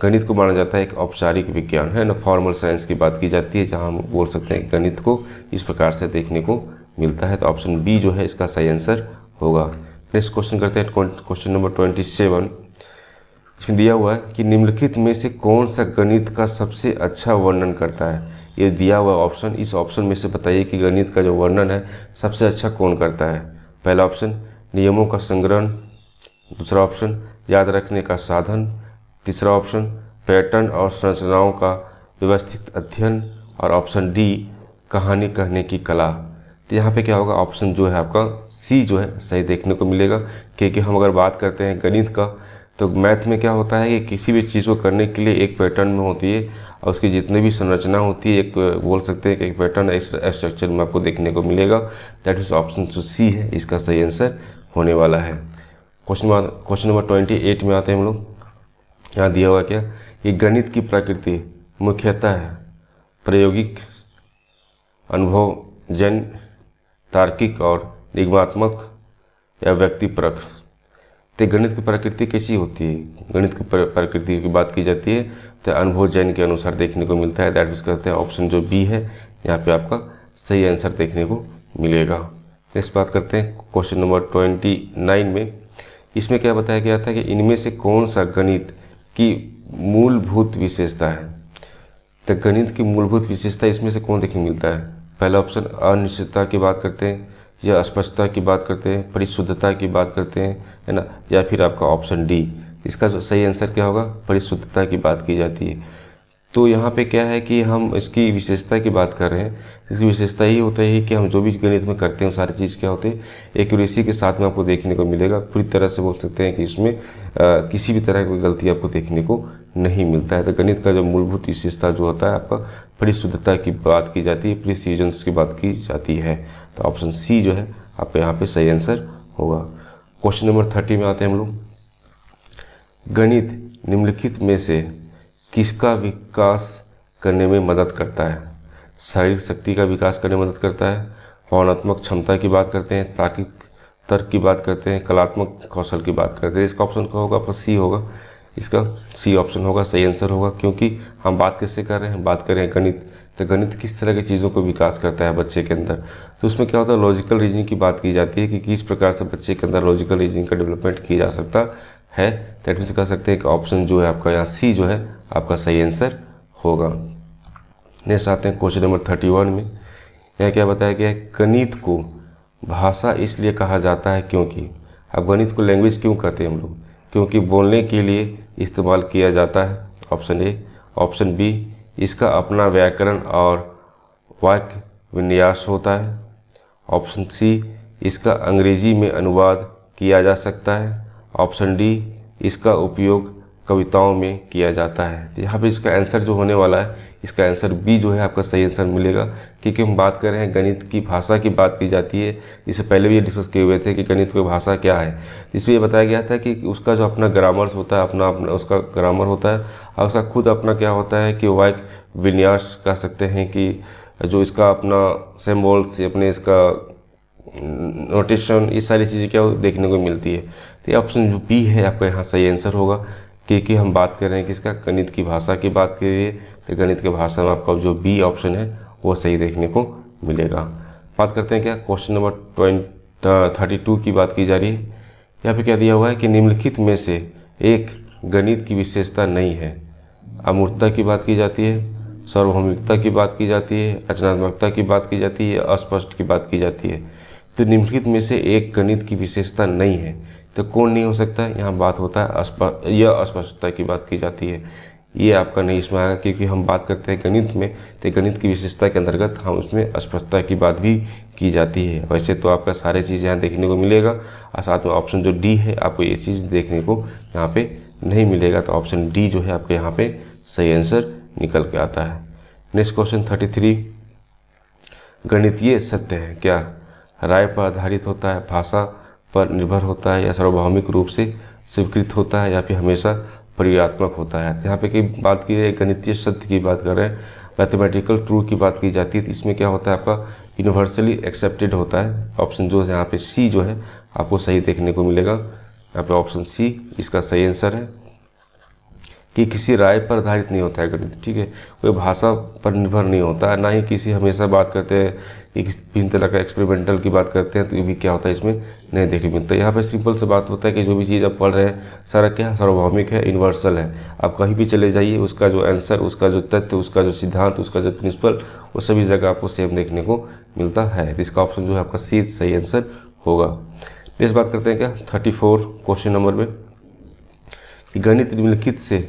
गणित को माना जाता है एक औपचारिक विज्ञान, है ना, फॉर्मल साइंस की बात की जाती है, जहाँ हम बोल सकते हैं गणित को इस प्रकार से देखने को मिलता है। तो ऑप्शन बी जो है इसका सही आंसर होगा। नेक्स्ट क्वेश्चन करते हैं क्वेश्चन नंबर 27। इसमें दिया हुआ है कि निम्नलिखित में से कौन सा गणित का सबसे अच्छा वर्णन करता है? ये दिया हुआ ऑप्शन, इस ऑप्शन में से बताइए कि गणित का जो वर्णन है सबसे अच्छा कौन करता है। पहला ऑप्शन, नियमों का संग्रहण। दूसरा ऑप्शन, याद रखने का साधन। तीसरा ऑप्शन, पैटर्न और संरचनाओं का व्यवस्थित अध्ययन। और ऑप्शन डी, कहानी कहने की कला। तो यहाँ पे क्या होगा, ऑप्शन जो है आपका सी जो है सही देखने को मिलेगा, क्योंकि हम अगर बात करते हैं गणित का, तो मैथ में क्या होता है कि किसी भी चीज़ को करने के लिए एक पैटर्न में होती है और उसकी जितनी भी संरचना होती है, एक बोल सकते हैं कि एक पैटर्न इस स्ट्रक्चर में आपको देखने को मिलेगा। दैट इज ऑप्शन जो सी है इसका सही आंसर होने वाला है। क्वेश्चन नंबर 28 में आते हैं हम लोग। यहाँ दिया हुआ क्या, कि गणित की प्रकृति मुख्यतः है प्रायोगिक, अनुभवजन्य, तार्किक और निगमात्मक या व्यक्तिपरक। तो गणित की प्रकृति कैसी होती है? गणित की प्रकृति की बात की जाती है तो अनुभवजन्य के अनुसार देखने को मिलता है। दैट मीन्स करते हैं ऑप्शन जो बी है यहाँ पे आपका सही आंसर देखने को मिलेगा। नेक्स्ट बात करते हैं क्वेश्चन नंबर 29 में। इसमें क्या बताया गया था कि इनमें से कौन सा गणित की मूलभूत विशेषता है? तो गणित की मूलभूत विशेषता इसमें से कौन देखने को मिलता है? पहला ऑप्शन, अनिश्चितता की बात करते हैं। या अस्पष्टता की बात करते हैं, परिशुद्धता की बात करते हैं, है ना, या फिर आपका ऑप्शन डी, इसका जो सही आंसर क्या होगा, परिशुद्धता की बात की जाती है। तो यहाँ पे क्या है कि हम इसकी विशेषता की बात कर रहे हैं। इसकी विशेषता ही होता है कि हम जो भी गणित में करते हैं सारी चीज़ क्या होती है, एक्यूरेसी के साथ में आपको देखने को मिलेगा। पूरी तरह से बोल सकते हैं कि इसमें किसी भी तरह की गलती आपको देखने को नहीं मिलता है। तो गणित का जो मूलभूत विशेषता जो होता है आपका परिशुद्धता की बात की जाती है, प्रिसीजन्स की बात की जाती है। तो ऑप्शन सी जो है आपका यहाँ पे सही आंसर होगा। क्वेश्चन नंबर 30 में आते हैं हम लोग। गणित निम्नलिखित में से किसका विकास करने में मदद करता है? शारीरिक शक्ति का विकास करने में मदद करता है, भावनात्मक क्षमता की बात करते हैं, तार्किक तर्क की बात करते हैं, कलात्मक कौशल की बात करते हैं। इसका ऑप्शन क्या होगा आपका? सी होगा। इसका सी ऑप्शन होगा, सही आंसर होगा। क्योंकि हम बात किससे कर रहे हैं? बात कर रहे हैं गणित। तो गणित किस तरह की चीज़ों को विकास करता है बच्चे के अंदर? तो उसमें क्या होता है, लॉजिकल रीजनिंग की बात की जाती है कि किस प्रकार से बच्चे के अंदर लॉजिकल रीजनिंग का डेवलपमेंट किया जा सकता है। दैट मीन्स कह सकते हैं कि ऑप्शन जो है आपका यहाँ सी जो है आपका सही आंसर होगा। नेक्स्ट आते हैं क्वेश्चन नंबर 31 में। यहाँ क्या बताया गया है? गणित को भाषा इसलिए कहा जाता है क्योंकि, अब गणित को लैंग्वेज क्यों कहते हैं हम लोग? क्योंकि बोलने के लिए इस्तेमाल किया जाता है, ऑप्शन ए। ऑप्शन बी, इसका अपना व्याकरण और वाक्य विन्यास होता है। ऑप्शन सी, इसका अंग्रेजी में अनुवाद किया जा सकता है। ऑप्शन डी, इसका उपयोग कविताओं में किया जाता है। यहाँ पे इसका आंसर जो होने वाला है, इसका आंसर बी जो है आपका सही आंसर मिलेगा। क्योंकि हम बात कर रहे हैं गणित की भाषा की बात की जाती है। इससे पहले भी ये डिस्कस किए हुए थे कि गणित की भाषा क्या है। इसमें ये बताया गया था कि उसका जो अपना ग्रामर्स होता है, अपना उसका ग्रामर होता है, और उसका खुद अपना क्या होता है कि वाक्य विन्यास कह सकते हैं कि जो इसका अपना सिम्बॉल्स, अपने इसका नोटेशन, ये सारी चीज़ें क्या देखने को मिलती है। तो ये ऑप्शन जो बी है आपका यहाँ सही आंसर होगा। क्योंकि हम बात कर रहे हैं किसका? गणित की भाषा की बात करिए तो गणित की भाषा में आपका जो बी ऑप्शन है वो सही देखने को मिलेगा। बात करते हैं क्या क्वेश्चन नंबर 32 की बात की जा रही है। यहाँ पे क्या दिया हुआ है कि निम्नलिखित में से एक गणित की विशेषता नहीं है। अमूर्तता की बात की जाती है, सार्वभौमिकता की बात की जाती है, रचनात्मकता की बात की जाती है, अस्पष्ट की बात की जाती है। तो निम्नलिखित में से एक गणित की विशेषता नहीं है, तो कौन नहीं हो सकता है? यहाँ बात होता है यह अस्पष्टता की बात की जाती है। ये आपका नहीं इसमें आएगा, क्योंकि हम बात करते हैं गणित में, तो गणित की विशेषता के अंतर्गत हम उसमें अस्पष्टता की बात भी की जाती है। वैसे तो आपका सारे चीज़ यहाँ देखने को मिलेगा, और साथ में ऑप्शन जो डी है आपको ये चीज़ देखने को यहाँ पे नहीं मिलेगा। तो ऑप्शन डी जो है आपके यहाँ पे सही आंसर निकल के आता है। नेक्स्ट क्वेश्चन 33, गणितीय सत्य है क्या राय पर आधारित होता है, भाषा पर निर्भर होता है, या सार्वभौमिक रूप से स्वीकृत होता है, या फिर हमेशा परिवर्तनात्मक होता है? यहाँ पे की बात की है गणितीय सत्य की बात कर रहे हैं, मैथमेटिकल ट्रूथ की बात की जाती है। तो इसमें क्या होता है आपका यूनिवर्सली एक्सेप्टेड होता है। ऑप्शन जो है यहाँ पे सी जो है आपको सही देखने को मिलेगा। यहाँ पे ऑप्शन सी इसका सही आंसर है कि किसी राय पर आधारित नहीं होता है गणित, ठीक है। कोई भाषा पर निर्भर नहीं होता है, ना ही किसी हमेशा बात करते हैं कि भिन्न तरह का एक्सपेरिमेंटल की बात करते हैं, तो ये भी क्या होता है इसमें नहीं देखने मिलता है। यहाँ पे सिंपल से बात होता है कि जो भी चीज़ आप पढ़ रहे हैं सारा क्या सार्वभौमिक है, यूनिवर्सल है। आप कहीं भी चले जाइए, उसका जो आंसर, उसका जो तथ्य, उसका जो सिद्धांत, उसका जो प्रिंसिपल, वो सभी जगह आपको सेम देखने को मिलता है। तो इसका ऑप्शन जो है आपका सी सही आंसर होगा। नेक्स्ट बात करते हैं क्या 34 क्वेश्चन नंबर में, कि गणित निम्नलिखित से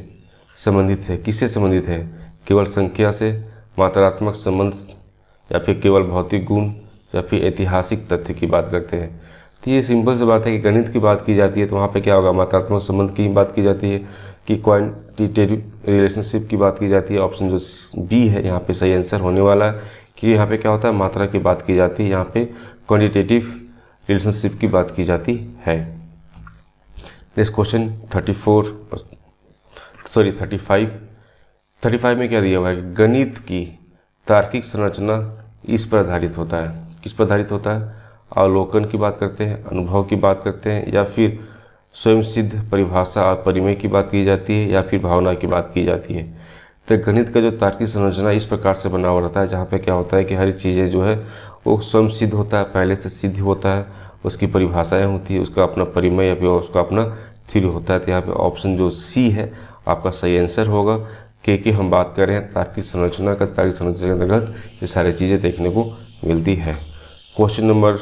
संबंधित है, किससे संबंधित है? केवल संख्या से, मात्रात्मक संबंध, या फिर केवल भौतिक गुण, या फिर ऐतिहासिक तथ्य की बात करते हैं? तो ये सिंपल सी बात है कि गणित की बात की जाती है तो वहाँ पे क्या होगा, मात्रात्मक संबंध की बात की जाती है, कि क्वांटिटेटिव रिलेशनशिप की बात की जाती है। ऑप्शन जो बी है यहाँ पे सही आंसर होने वाला है, कि यहाँ पे क्या होता है मात्रा की बात की जाती है, यहाँ पे क्वांटिटेटिव रिलेशनशिप की बात की जाती है। नेक्स्ट क्वेश्चन 35 में क्या दिया हुआ है? गणित की तार्किक संरचना इस पर आधारित होता है, किस पर आधारित होता है? अवलोकन की बात करते हैं, अनुभव की बात करते हैं, या फिर स्वयं सिद्ध परिभाषा और परिमेय की बात की जाती है, या फिर भावना की बात की जाती है? तो गणित का जो तार्किक संरचना इस प्रकार से बना हुआ रहता है, जहाँ पे क्या होता है कि हर चीज़ें जो है वो स्वयं सिद्ध होता है, पहले से सिद्ध होता है, उसकी परिभाषाएँ होती है, उसका अपना परिमेय या फिर उसका अपना थ्योरी होता है। तो यहाँ पे ऑप्शन जो सी है आपका सही आंसर होगा, क्योंकि हम बात कर रहे हैं तार्किक संरचना का। तार्किक संरचना के अंतर्गत ये सारी चीज़ें देखने को मिलती है। क्वेश्चन नंबर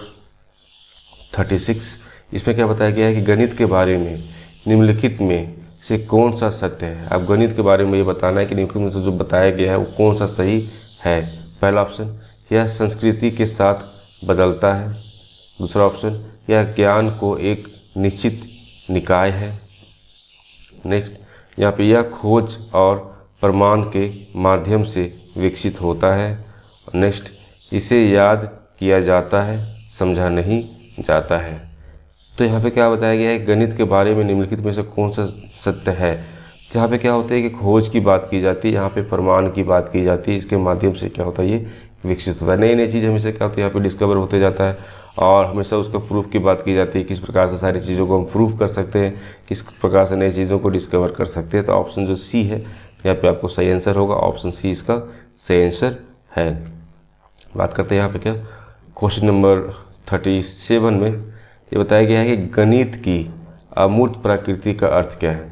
36 इसमें क्या बताया गया है कि गणित के बारे में निम्नलिखित में से कौन सा सत्य है। अब गणित के बारे में ये बताना है कि निम्नलिखित में से जो बताया गया है वो कौन सा सही है। पहला ऑप्शन, यह संस्कृति के साथ बदलता है। दूसरा ऑप्शन, यह ज्ञान को एक निश्चित निकाय है। नेक्स्ट, यहाँ पे यह खोज और प्रमाण के माध्यम से विकसित होता है। नेक्स्ट, इसे याद किया जाता है, समझा नहीं जाता है। तो यहाँ पे क्या बताया गया है, गणित के बारे में निम्नलिखित में से कौन सा सत्य है। यहाँ पे क्या होता है कि खोज की बात की जाती है, यहाँ पे प्रमाण की बात की जाती है, इसके माध्यम से क्या होता है ये विकसित होता है। नई नई चीज़ हमेशा क्या होती है यहाँ पे डिस्कवर होते जाता है और हमेशा उसका प्रूफ की बात की जाती है, किस प्रकार से सारी चीज़ों को हम प्रूफ कर सकते हैं, किस प्रकार से नई चीज़ों को डिस्कवर कर सकते हैं। तो ऑप्शन जो सी है यहाँ पे आपको सही आंसर होगा, ऑप्शन सी इसका सही आंसर है। बात करते हैं यहाँ पे क्या क्वेश्चन नंबर 37 में ये बताया गया है कि गणित की अमूर्त प्रकृति का अर्थ क्या है।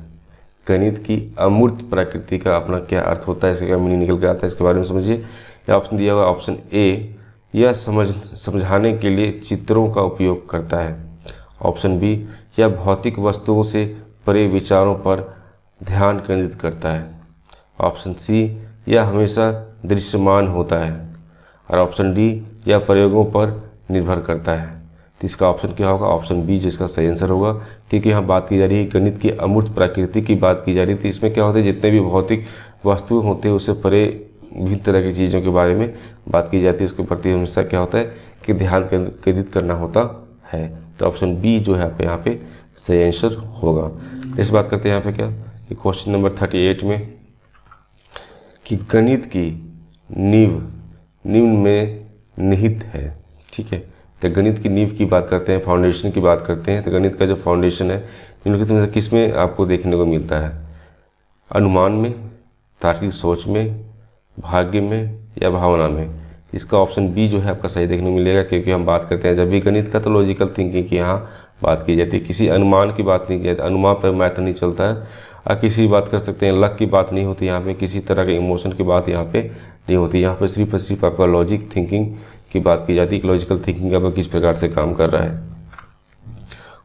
गणित की अमूर्त प्रकृति का अपना क्या अर्थ होता है, इसका क्या मीनिंग निकल के आता है, इसके बारे में समझिए। यह ऑप्शन दिया हुआ है, ऑप्शन ए, यह समझाने के लिए चित्रों का उपयोग करता है। ऑप्शन बी, यह भौतिक वस्तुओं से परे विचारों पर ध्यान केंद्रित करता है। ऑप्शन सी, यह हमेशा दृश्यमान होता है। और ऑप्शन डी, यह प्रयोगों पर निर्भर करता है। तो इसका ऑप्शन क्या होगा, ऑप्शन बी जिसका सही आंसर होगा, क्योंकि यहाँ बात की जा रही है गणित की अमूर्त प्रकृति की बात की जा रही थी। इसमें क्या होता है, जितने भी भौतिक वस्तु होते हैं उससे परे विभिन्न तरह की चीज़ों के बारे में बात की जाती है, उसके प्रति हमेशा क्या होता है कि ध्यान केंद्रित करना होता है। तो ऑप्शन बी जो है आपके यहाँ पे सही आंसर होगा। इस बात करते हैं यहाँ पे क्या कि क्वेश्चन नंबर 38 में कि गणित की नींव निम्न में निहित है। ठीक है, तो गणित की नींव की बात करते हैं, फाउंडेशन की बात करते हैं। तो गणित का जो फाउंडेशन है निम्नलिखित में से किस में आपको देखने को मिलता है, अनुमान में, तार्किक सोच में, भाग्य में या भावना में। इसका ऑप्शन बी जो है आपका सही देखने को मिलेगा, क्योंकि हम बात करते हैं जब भी गणित का तो लॉजिकल थिंकिंग की यहाँ बात की जाती है, किसी अनुमान की बात नहीं की जाती, अनुमान पर मैथ नहीं चलता है। और किसी बात कर सकते हैं लक की बात नहीं होती यहाँ पे, किसी तरह के इमोशन की बात यहाँ पे नहीं होती। यहाँ पे सिर्फ और सिर्फ आपका लॉजिक थिंकिंग की बात की जाती है कि लॉजिकल थिंकिंग आपका किस प्रकार से काम कर रहा है।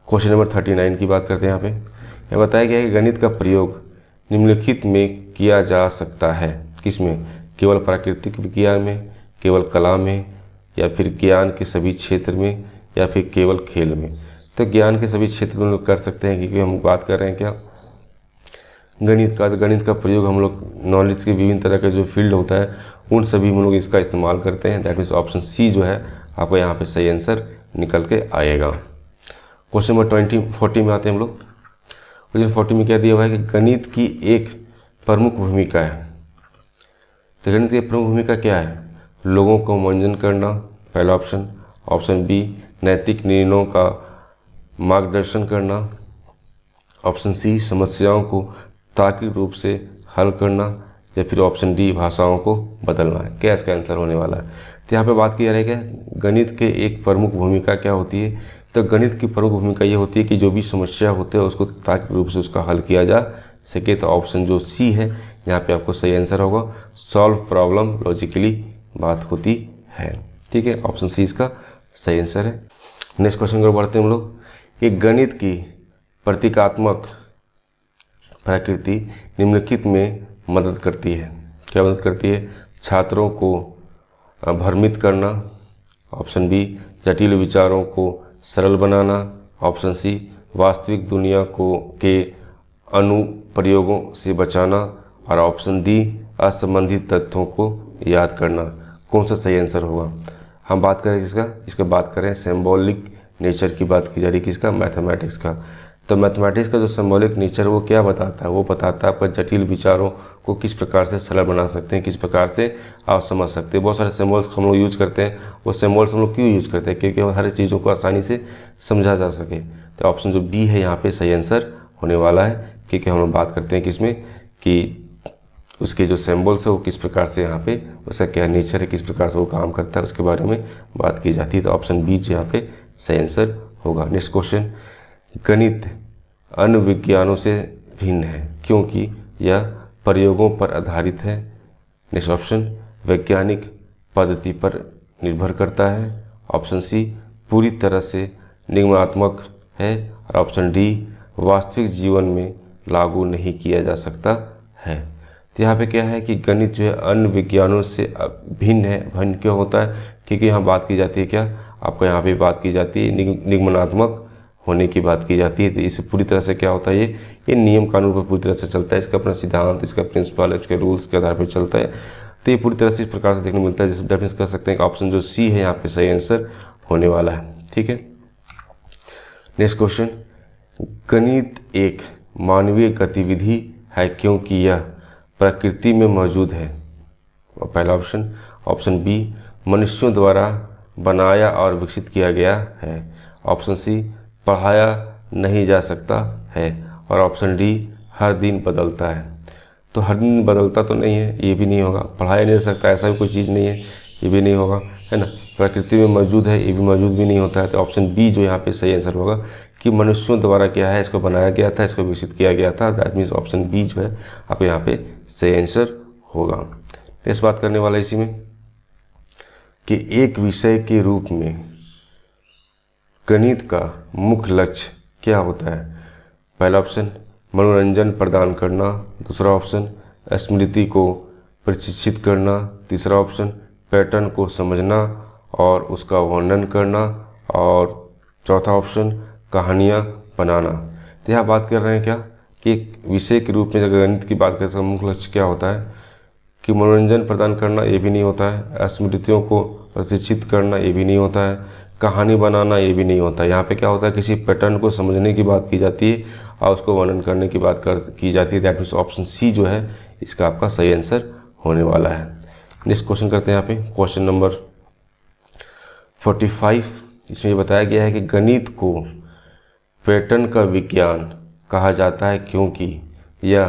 क्वेश्चन नंबर 39 की बात करते हैं। यहाँ पे यह बताया गया है कि गणित का प्रयोग निम्नलिखित में किया जा सकता है। किसमें, केवल प्राकृतिक विज्ञान में, केवल कला में, या फिर ज्ञान के सभी क्षेत्र में, या फिर केवल खेल में। तो ज्ञान के सभी क्षेत्र में लोग कर सकते हैं, क्योंकि हम बात कर रहे हैं क्या गणित का। तो गणित का प्रयोग हम लोग नॉलेज के विभिन्न तरह का जो फील्ड होता है उन सभी में लोग इसका इस्तेमाल करते हैं। दैट मीन्स ऑप्शन सी जो है आपको यहाँ पे सही आंसर निकल के आएगा। क्वेश्चन नंबर 40 में आते हैं हम लोग। क्वेश्चन 40 में क्या दिया हुआ है कि गणित की एक प्रमुख भूमिका है। तो गणित की प्रमुख भूमिका क्या है, लोगों को मनोरंजन करना, पहला ऑप्शन। ऑप्शन बी, नैतिक निर्णयों का मार्गदर्शन करना। ऑप्शन सी, समस्याओं को तार्किक रूप से हल करना, या फिर ऑप्शन डी, भाषाओं को बदलना है। क्या इसका आंसर होने वाला है। तो यहाँ पे बात की जा रही है क्या गणित के एक प्रमुख भूमिका क्या होती है। तो गणित की प्रमुख भूमिका ये होती है कि जो भी समस्या होते हैं उसको तार्किक रूप से उसका हल किया जा सके। तो ऑप्शन जो सी है यहाँ पे आपको सही आंसर होगा, सॉल्व प्रॉब्लम लॉजिकली बात होती है। ठीक है, ऑप्शन सी इसका सही आंसर है। नेक्स्ट क्वेश्चन को बढ़ते हैं हम लोग कि गणित की प्रतीकात्मक प्रकृति निम्नलिखित में मदद करती है। क्या मदद करती है, छात्रों को भ्रमित करना। ऑप्शन बी, जटिल विचारों को सरल बनाना। ऑप्शन सी, वास्तविक दुनिया के अनुप्रयोगों से बचाना। और ऑप्शन डी, असंबंधित तथ्यों को याद करना। कौन सा सही आंसर होगा। हम बात करें इसका बात करें सिंबॉलिक नेचर की बात की जा रही है, किसका, मैथमेटिक्स का। तो मैथमेटिक्स का जो सिंबॉलिक नेचर वो क्या बताता है, वो बताता है आपका जटिल विचारों को किस प्रकार से सरल बना सकते हैं, किस प्रकार से आप समझ सकते हैं। बहुत सारे सिंबल्स हम लोग यूज करते हैं, वो सिंबल्स हम लोग क्यों यूज करते हैं, क्योंकि हर चीज़ों को आसानी से समझा जा सके। तो ऑप्शन जो बी है यहाँ पे सही आंसर होने वाला है, क्योंकि हम लोग बात करते हैं किसमें कि उसके जो सिंबल्स है वो किस प्रकार से यहाँ पे उसका क्या नेचर है, किस प्रकार से वो काम करता है, उसके बारे में बात की जाती है। तो ऑप्शन बी यहाँ पे सही आंसर होगा। नेक्स्ट क्वेश्चन, गणित अन्य विज्ञानों से भिन्न है क्योंकि यह प्रयोगों पर आधारित है। नेक्स्ट ऑप्शन, वैज्ञानिक पद्धति पर निर्भर करता है। ऑप्शन सी, पूरी तरह से निगमनात्मक है, और ऑप्शन डी वास्तविक जीवन में लागू नहीं किया जा सकता है। तो यहाँ पे क्या है कि गणित जो है अन्य विज्ञानों से भिन्न है। भिन्न क्यों होता है? क्योंकि यहाँ बात की जाती है क्या, आपको यहाँ पे बात की जाती है निगमनात्मक होने की बात की जाती है। तो इसे पूरी तरह से क्या होता है, ये नियम कानून पर पूरी तरह से चलता है। इसका अपना सिद्धांत, इसका प्रिंसिपल, इसके रूल्स के आधार पर चलता है। तो ये पूरी तरह से इस प्रकार से देखने को मिलता है, जिसे डेफिनेशन कर सकते हैं कि ऑप्शन जो सी है यहाँ पे सही आंसर होने वाला है। ठीक है, नेक्स्ट क्वेश्चन, गणित एक मानवीय गतिविधि है क्योंकि यह प्रकृति में मौजूद है। पहला ऑप्शन। ऑप्शन बी मनुष्यों द्वारा बनाया और विकसित किया गया है। ऑप्शन सी पढ़ाया नहीं जा सकता है। और ऑप्शन डी हर दिन बदलता है। तो हर दिन बदलता तो नहीं है, ये भी नहीं होगा। पढ़ाया नहीं जा सकता, ऐसा भी कोई चीज़ नहीं है, ये भी नहीं होगा, है ना। प्रकृति में मौजूद है, ये भी मौजूद भी नहीं होता है। तो ऑप्शन बी जो यहाँ पे सही आंसर होगा कि मनुष्यों द्वारा क्या है, इसको बनाया गया था, इसको विकसित किया गया था। दैट मीन्स ऑप्शन बी जो है आपको यहाँ पे सही आंसर होगा। नेक्स्ट बात करने वाला इसी में कि एक विषय के रूप में गणित का मुख्य लक्ष्य क्या होता है। पहला ऑप्शन मनोरंजन प्रदान करना। दूसरा ऑप्शन स्मृति को प्रशिक्षित करना। तीसरा ऑप्शन पैटर्न को समझना और उसका वर्णन करना। और चौथा ऑप्शन कहानियाँ बनाना। तो यहाँ बात कर रहे हैं क्या कि एक विषय के रूप में जब गणित की बात करें तो मुख्य लक्ष्य क्या होता है कि मनोरंजन प्रदान करना, ये भी नहीं होता है। स्मृतियों को प्रशिक्षित करना, ये भी नहीं होता है। कहानी बनाना, ये भी नहीं होता है। यहाँ पे क्या होता है, किसी पैटर्न को समझने की बात की जाती है और उसको वर्णन करने की बात की जाती है। दैट मीन्स ऑप्शन सी जो है इसका आपका सही आंसर होने वाला है। नेक्स्ट क्वेश्चन करते हैं यहाँ पे, क्वेश्चन नंबर 45। इसमें ये बताया गया है कि गणित को पैटर्न का विज्ञान कहा जाता है क्योंकि यह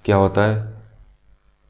क्या होता है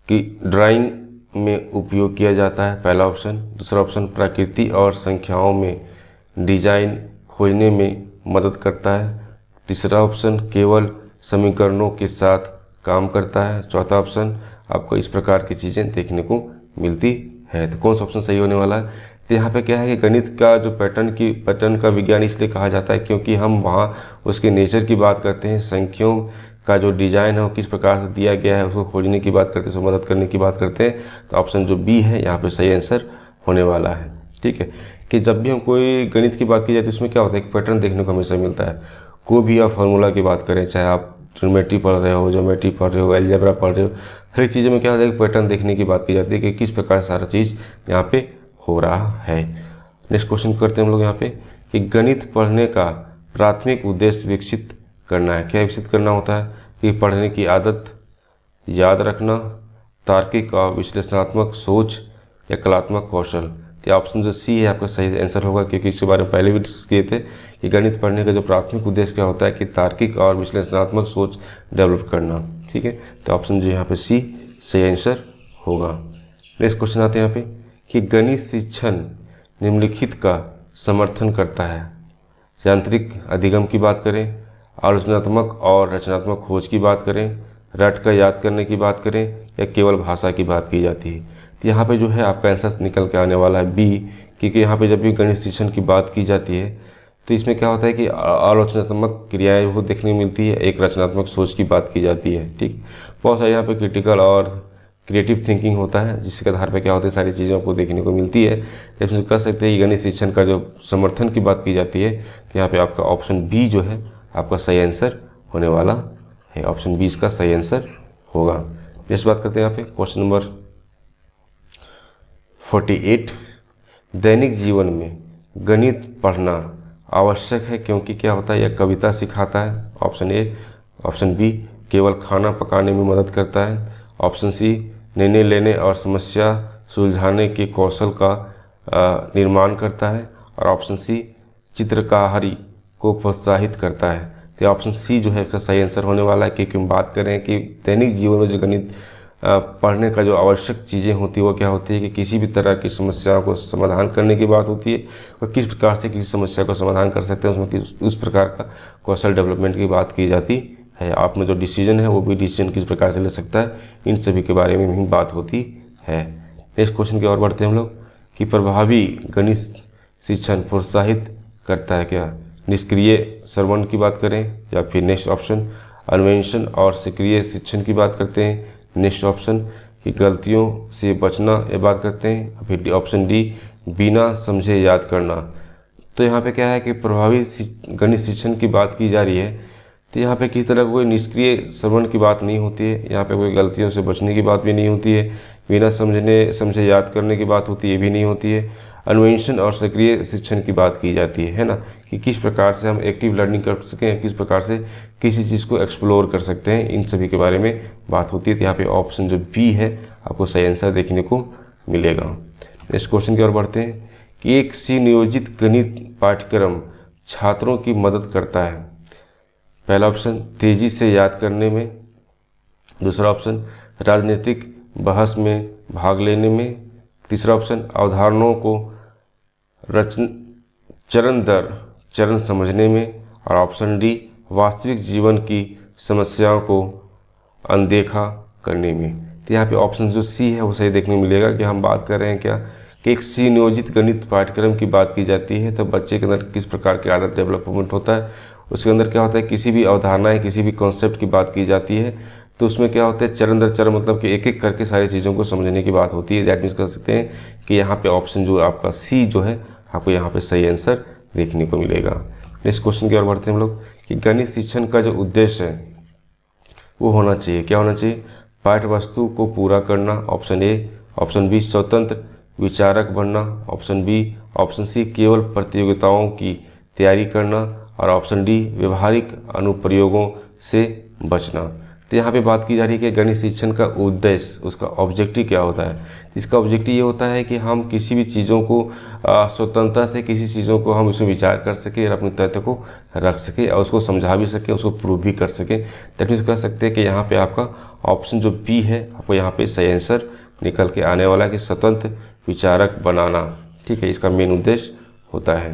कि ड्राइंग में उपयोग किया जाता है। पहला ऑप्शन। दूसरा ऑप्शन प्रकृति और संख्याओं में डिजाइन खोजने में मदद करता है। तीसरा ऑप्शन केवल समीकरणों के साथ काम करता है। चौथा ऑप्शन आपको इस प्रकार की चीज़ें देखने को मिलती है। तो कौन सा ऑप्शन सही होने वाला है? तो यहाँ पे क्या है कि गणित का जो पैटर्न का विज्ञान इसलिए कहा जाता है क्योंकि हम वहाँ उसके नेचर की बात करते हैं, संख्याओं का जो डिज़ाइन है वो किस प्रकार से दिया गया है उसको खोजने की बात करते हैं, उसको मदद करने की बात करते हैं। तो ऑप्शन जो बी है यहाँ पे सही आंसर होने वाला है। ठीक है, कि जब भी हम कोई गणित की बात की जाए तो उसमें क्या होता है कि पैटर्न देखने को हमेशा मिलता है। कोई भी आप फार्मूला की बात करें, चाहे आप ट्रिग्नोमेट्री पढ़ रहे हो, ज्योमेट्री पढ़ रहे हो, अलजेब्रा पढ़ रहे हो, हर एक चीज़ों में क्या होता है कि पैटर्न देखने की बात की जाती है कि किस प्रकार सारा चीज़ यहाँ पे हो रहा है। नेक्स्ट क्वेश्चन करते हैं हम लोग यहाँ पे कि गणित पढ़ने का प्राथमिक उद्देश्य विकसित करना है। क्या विकसित करना होता है कि पढ़ने की आदत, याद रखना, तार्किक और विश्लेषणात्मक सोच या कलात्मक कौशल। तो ऑप्शन जो सी है आपका सही आंसर होगा क्योंकि इसके बारे में पहले भी डिस्कस किए थे कि गणित पढ़ने का जो प्राथमिक उद्देश्य क्या होता है कि तार्किक और विश्लेषणात्मक सोच डेवलप करना। ठीक है, तो ऑप्शन जो यहाँ पे सी सही आंसर होगा। नेक्स्ट क्वेश्चन आते हैं यहाँ पे कि गणित शिक्षण निम्नलिखित का समर्थन करता है। यांत्रिक अधिगम की बात करें, आलोचनात्मक और रचनात्मक खोज की बात करें, रट कर याद करने की बात करें या केवल भाषा की बात की जाती है। तो यहाँ पे जो है आपका आंसर निकल के आने वाला है बी, क्योंकि यहाँ पे जब भी गणित शिक्षण की बात की जाती है तो इसमें क्या होता है कि आलोचनात्मक क्रियाएं वो देखने मिलती है, एक रचनात्मक सोच की बात की जाती है। ठीक, बहुत सारे यहाँ पे क्रिटिकल और क्रिएटिव थिंकिंग होता है जिसके आधार पर क्या होता है सारी चीज़ों को देखने को मिलती है। इसमें कह सकते हैं कि गणित शिक्षण का जो समर्थन की बात की जाती है तो यहाँ पे आपका ऑप्शन बी जो है आपका सही आंसर होने वाला है। ऑप्शन बी इसका सही आंसर होगा। नेक्स्ट बात करते हैं यहाँ पे क्वेश्चन नंबर 48। दैनिक जीवन में गणित पढ़ना आवश्यक है क्योंकि क्या होता है, यह कविता सिखाता है। Option A. ऑप्शन बी केवल खाना पकाने में मदद करता है। ऑप्शन सी निर्णय लेने और समस्या सुलझाने के कौशल का निर्माण करता है। और ऑप्शन सी चित्रकारी को प्रोत्साहित करता है। तो ऑप्शन सी जो है इसका सही आंसर होने वाला है क्योंकि हम बात करें कि दैनिक जीवन में जो गणित पढ़ने का जो आवश्यक चीज़ें होती है वो क्या होती है कि किसी भी तरह की समस्याओं को समाधान करने की बात होती है और किस प्रकार से किसी समस्या को समाधान कर सकते हैं उसमें उस प्रकार का कौशल डेवलपमेंट की बात की जाती है। आप में जो डिसीजन है वो भी डिसीजन किस प्रकार से ले सकता है, इन सभी के बारे में भी बात होती है। नेक्स्ट क्वेश्चन की ओर बढ़ते हैं हम लोग कि प्रभावी गणित शिक्षण प्रोत्साहित करता है क्या। निष्क्रिय श्रवण की बात करें, या फिर नेक्स्ट ऑप्शन अन्वेषण और सक्रिय शिक्षण की बात करते हैं, नेक्स्ट ऑप्शन कि गलतियों से बचना ये बात करते हैं, फिर ऑप्शन डी बिना समझे याद करना। तो यहाँ पे क्या है कि प्रभावी गणित शिक्षण की बात की जा रही है, तो यहाँ पे किसी तरह कोई निष्क्रिय श्रवण की बात नहीं होती है, यहाँ पे कोई गलतियों से बचने की बात भी नहीं होती है, बिना समझे याद करने की बात होती है, ये भी नहीं होती है। अन्वेषण और सक्रिय शिक्षण की बात की जाती है ना, कि किस प्रकार से हम एक्टिव लर्निंग कर सकें, किस प्रकार से किसी चीज़ को एक्सप्लोर कर सकते हैं, इन सभी के बारे में बात होती है। तो यहाँ पे ऑप्शन जो बी है आपको सही आंसर देखने को मिलेगा। नेक्स्ट क्वेश्चन की ओर बढ़ते हैं कि एक सुनियोजित गणित पाठ्यक्रम छात्रों की मदद करता है। पहला ऑप्शन तेजी से याद करने में, दूसरा ऑप्शन राजनीतिक बहस में भाग लेने में, तीसरा ऑप्शन अवधारणाओं को चरण दर चरण समझने में, और ऑप्शन डी वास्तविक जीवन की समस्याओं को अनदेखा करने में। तो यहाँ पे ऑप्शन जो सी है वो सही देखने को मिलेगा कि हम बात कर रहे हैं क्या कि एक सुनियोजित गणित पाठ्यक्रम की बात की जाती है, तो बच्चे के अंदर किस प्रकार की आदत डेवलपमेंट होता है, उसके अंदर क्या होता है, किसी भी अवधारणा किसी भी कॉन्सेप्ट की बात की जाती है, तो उसमें क्या होता है चरण दर चरण, मतलब कि एक एक करके सारी चीज़ों को समझने की बात होती है। दैट मीन्स कर सकते हैं कि यहाँ पे ऑप्शन जो आपका सी जो है आपको यहाँ पे सही आंसर देखने को मिलेगा। नेक्स्ट क्वेश्चन की ओर बढ़ते हैं हम लोग कि गणित शिक्षण का जो उद्देश्य है वो होना चाहिए, क्या होना चाहिए, पाठ्य वस्तु को पूरा करना, ऑप्शन ए, ऑप्शन बी स्वतंत्र विचारक बनना, ऑप्शन बी, ऑप्शन सी केवल प्रतियोगिताओं की तैयारी करना, और ऑप्शन डी व्यवहारिक अनुप्रयोगों से बचना। तो यहाँ पे बात की जा रही है कि गणित शिक्षण का उद्देश्य, उसका ऑब्जेक्टिव क्या होता है। इसका ऑब्जेक्टिव ये होता है कि हम किसी भी चीज़ों को स्वतंत्रता से किसी चीज़ों को हम उसमें विचार कर सकें और अपने तथ्य को रख सकें और उसको समझा भी सकें, उसको प्रूव भी कर सकें। दैट मीन्स कह सकते हैं कि यहाँ पे आपका ऑप्शन जो बी है आपको यहाँ पे सही आंसर निकल के आने वाला है कि स्वतंत्र विचारक बनाना। ठीक है, इसका मेन उद्देश्य होता है।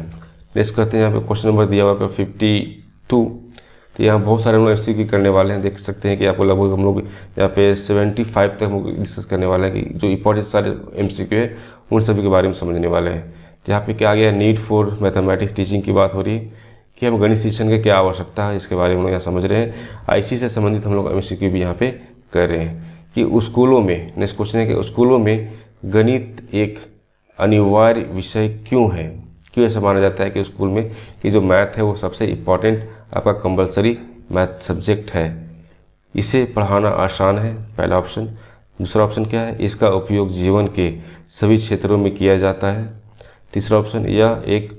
नेक्स्ट करते हैं यहाँ पे क्वेश्चन नंबर दिया हुआ 52। तो यहाँ बहुत सारे हम लोग एमसीक्यू करने वाले हैं, देख सकते हैं कि आपको लगभग हम लोग यहाँ पे 75 तक हम लोग डिस्कस करने वाले हैं कि जो इंपॉर्टेंट सारे एमसीक्यू है उन सभी के बारे में समझने वाले हैं। तो यहाँ पे क्या आ गया, नीड फॉर मैथमेटिक्स टीचिंग की बात हो रही है कि हम गणित शिक्षण की क्या आवश्यकता है, इसके बारे में हम लोग यहाँ समझ रहे हैं। इसी से संबंधित हम लोग एमसीक्यू भी यहाँ पे कर रहे हैं कि स्कूलों में, नेक्स्ट क्वेश्चन है कि स्कूलों में गणित एक अनिवार्य विषय क्यों है, क्यों ऐसा माना जाता है कि स्कूल में कि जो मैथ है वो सबसे इम्पॉर्टेंट आपका कंपलसरी मैथ सब्जेक्ट है, इसे पढ़ाना आसान है, पहला ऑप्शन। दूसरा ऑप्शन क्या है, इसका उपयोग जीवन के सभी क्षेत्रों में किया जाता है, तीसरा ऑप्शन यह एक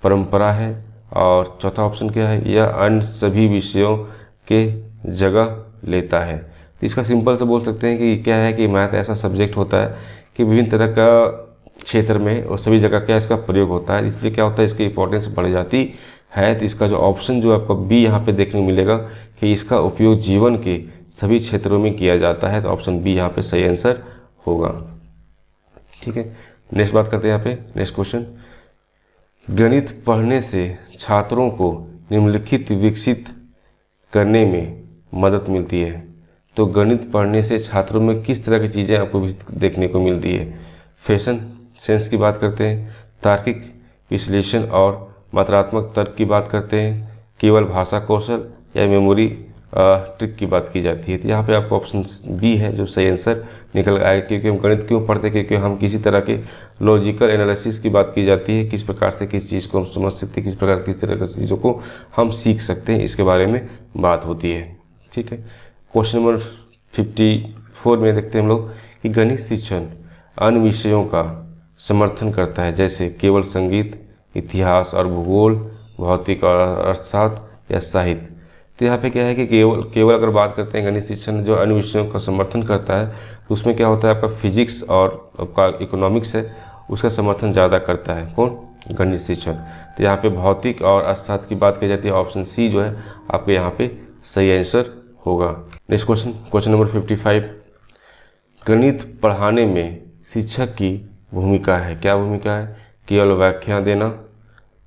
परंपरा है, और चौथा ऑप्शन क्या है, यह अन्य सभी विषयों के जगह लेता है। तो इसका सिंपल से बोल सकते हैं कि क्या है कि मैथ ऐसा सब्जेक्ट होता है कि विभिन्न तरह का क्षेत्र में और सभी जगह क्या इसका प्रयोग होता है, इसलिए क्या होता है इसकी इंपॉर्टेंस बढ़ जाती है। तो इसका जो ऑप्शन जो आपको बी यहाँ पे देखने को मिलेगा कि इसका उपयोग जीवन के सभी क्षेत्रों में किया जाता है, तो ऑप्शन बी यहाँ पे सही आंसर होगा। ठीक है, नेक्स्ट बात करते हैं यहाँ पे नेक्स्ट क्वेश्चन, गणित पढ़ने से छात्रों को निम्नलिखित विकसित करने में मदद मिलती है। तो गणित पढ़ने से छात्रों में किस तरह की चीज़ें आपको देखने को मिलती है, फैशन सेंस की बात करते हैं, तार्किक विश्लेषण और मात्रात्मक तर्क की बात करते हैं, केवल भाषा कौशल या मेमोरी ट्रिक की बात की जाती है। तो यहाँ पे आपको ऑप्शन बी है जो सही आंसर निकल आएगा, क्योंकि हम गणित क्यों पढ़ते हैं, क्योंकि हम किसी तरह के लॉजिकल एनालिसिस की बात की जाती है, किस प्रकार से किस चीज़ को हम समझ सकते हैं, किस प्रकार किस तरह की चीज़ों को हम सीख सकते हैं, इसके बारे में बात होती है। ठीक है, क्वेश्चन नंबर 54 में देखते हैं हम लोग कि गणित शिक्षण अन्य विषयों का समर्थन करता है, जैसे केवल संगीत, इतिहास और भूगोल, भौतिक और अर्थशास्त्र या साहित्य। तो यहाँ पे क्या है कि केवल अगर बात करते हैं गणित शिक्षण जो अन्य विषयों का समर्थन करता है, तो उसमें क्या होता है आपका फिजिक्स और आपका इकोनॉमिक्स है उसका समर्थन ज़्यादा करता है, कौन, गणित शिक्षण। तो यहाँ पे भौतिक और अर्थशास्त्र की बात की जाती है, ऑप्शन सी जो है आपके यहाँ पे सही आंसर होगा। नेक्स्ट क्वेश्चन, क्वेश्चन नंबर 55, गणित पढ़ाने में शिक्षक की भूमिका है, क्या भूमिका है, केवल व्याख्या देना,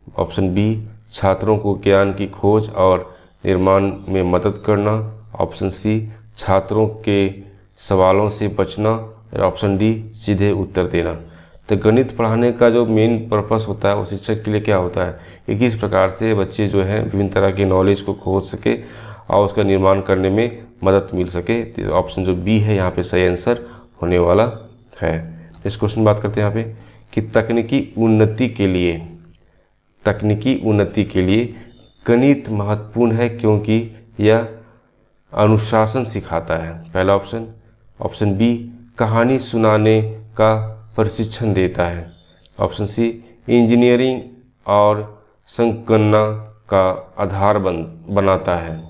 ऑप्शन बी छात्रों को ज्ञान की खोज और निर्माण में मदद करना, ऑप्शन सी छात्रों के सवालों से बचना, और ऑप्शन डी सीधे उत्तर देना। तो गणित पढ़ाने का जो मेन पर्पस होता है वो शिक्षक के लिए क्या होता है कि किस प्रकार से बच्चे जो हैं विभिन्न तरह के नॉलेज को खोज सके और उसका निर्माण करने में मदद मिल सके। तो ऑप्शन जो बी है यहाँ पे सही आंसर होने वाला है। इस क्वेश्चन बात करते हैं यहाँ पे कि तकनीकी उन्नति के लिए गणित महत्वपूर्ण है क्योंकि यह अनुशासन सिखाता है। पहला ऑप्शन। ऑप्शन बी, कहानी सुनाने का प्रशिक्षण देता है। ऑप्शन सी, इंजीनियरिंग और संगणना का आधार बनाता है।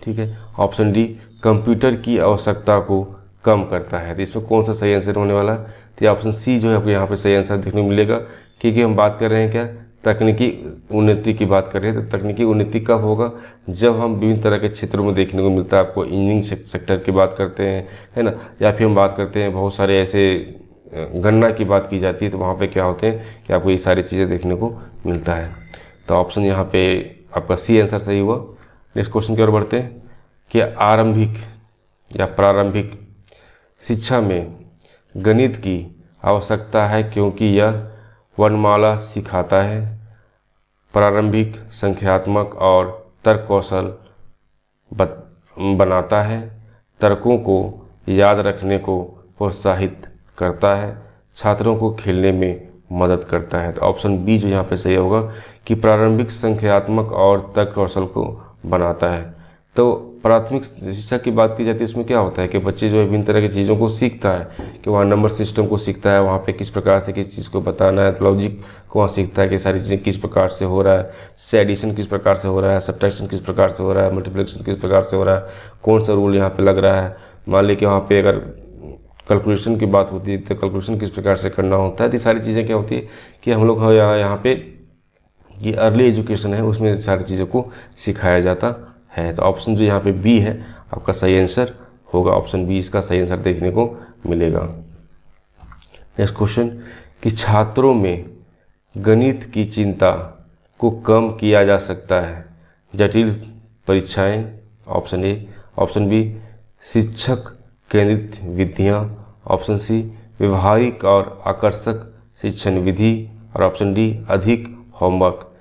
ठीक है। ऑप्शन डी, कंप्यूटर की आवश्यकता को कम करता है। तो इसमें कौन सा सही आंसर होने वाला है? तो ऑप्शन सी जो है आपको यहाँ पे सही आंसर देखने को मिलेगा, क्योंकि हम बात कर रहे हैं क्या, तकनीकी उन्नति की बात कर रहे हैं। तो तकनीकी उन्नति कब होगा? जब हम विभिन्न तरह के क्षेत्रों में देखने को मिलता है। आपको इंजीनियरिंग सेक्टर की बात करते हैं, है ना, या फिर हम बात करते हैं बहुत सारे ऐसे गणना की बात की जाती है, तो वहाँ पे क्या होते हैं कि आपको ये सारी चीज़ें देखने को मिलता है। तो ऑप्शन यहाँ पे आपका सी आंसर सही हुआ। नेक्स्ट क्वेश्चन की ओर बढ़ते हैं कि आरंभिक या प्रारंभिक शिक्षा में गणित की आवश्यकता है क्योंकि यह वर्णमाला सिखाता है, प्रारंभिक संख्यात्मक और तर्क कौशल बनाता है, तर्कों को याद रखने को प्रोत्साहित करता है, छात्रों को खेलने में मदद करता है। तो ऑप्शन बी जो यहाँ पे सही होगा कि प्रारंभिक संख्यात्मक और तर्क कौशल को बनाता है। तो प्राथमिक शिक्षा की बात की जाती है, उसमें क्या होता है कि बच्चे जो है विभिन्न तरह की चीज़ों को सीखता है, कि वहाँ नंबर सिस्टम को सीखता है, वहाँ पे किस प्रकार से किस चीज़ को बताना है, लॉजिक को वहाँ सीखता है कि सारी चीज़ें किस प्रकार से हो रहा है, एडिशन किस प्रकार से हो रहा है, सब्ट्रैक्शन किस प्रकार से हो रहा है, मल्टीप्लिकेशन किस प्रकार से हो रहा है, कौन सा रूल यहाँ पे लग रहा है। मान लीजिए कि वहाँ पे अगर कैलकुलेशन की बात होती है तो कैलकुलेशन किस प्रकार से करना होता है। तो सारी चीज़ें क्या होती है कि हम लोग यहाँ पे ये अर्ली एजुकेशन है, उसमें सारी चीज़ों को सिखाया जाता है। तो ऑप्शन जो यहाँ पे बी है आपका सही आंसर होगा। ऑप्शन बी इसका सही आंसर देखने को मिलेगा। नेक्स्ट क्वेश्चन कि छात्रों में गणित की चिंता को कम किया जा सकता है, जटिल परीक्षाएं। Option A. ऑप्शन बी, शिक्षक केंद्रित विधियाँ। ऑप्शन सी, व्यवहारिक और आकर्षक शिक्षण विधि। और ऑप्शन डी, अधिक होमवर्क।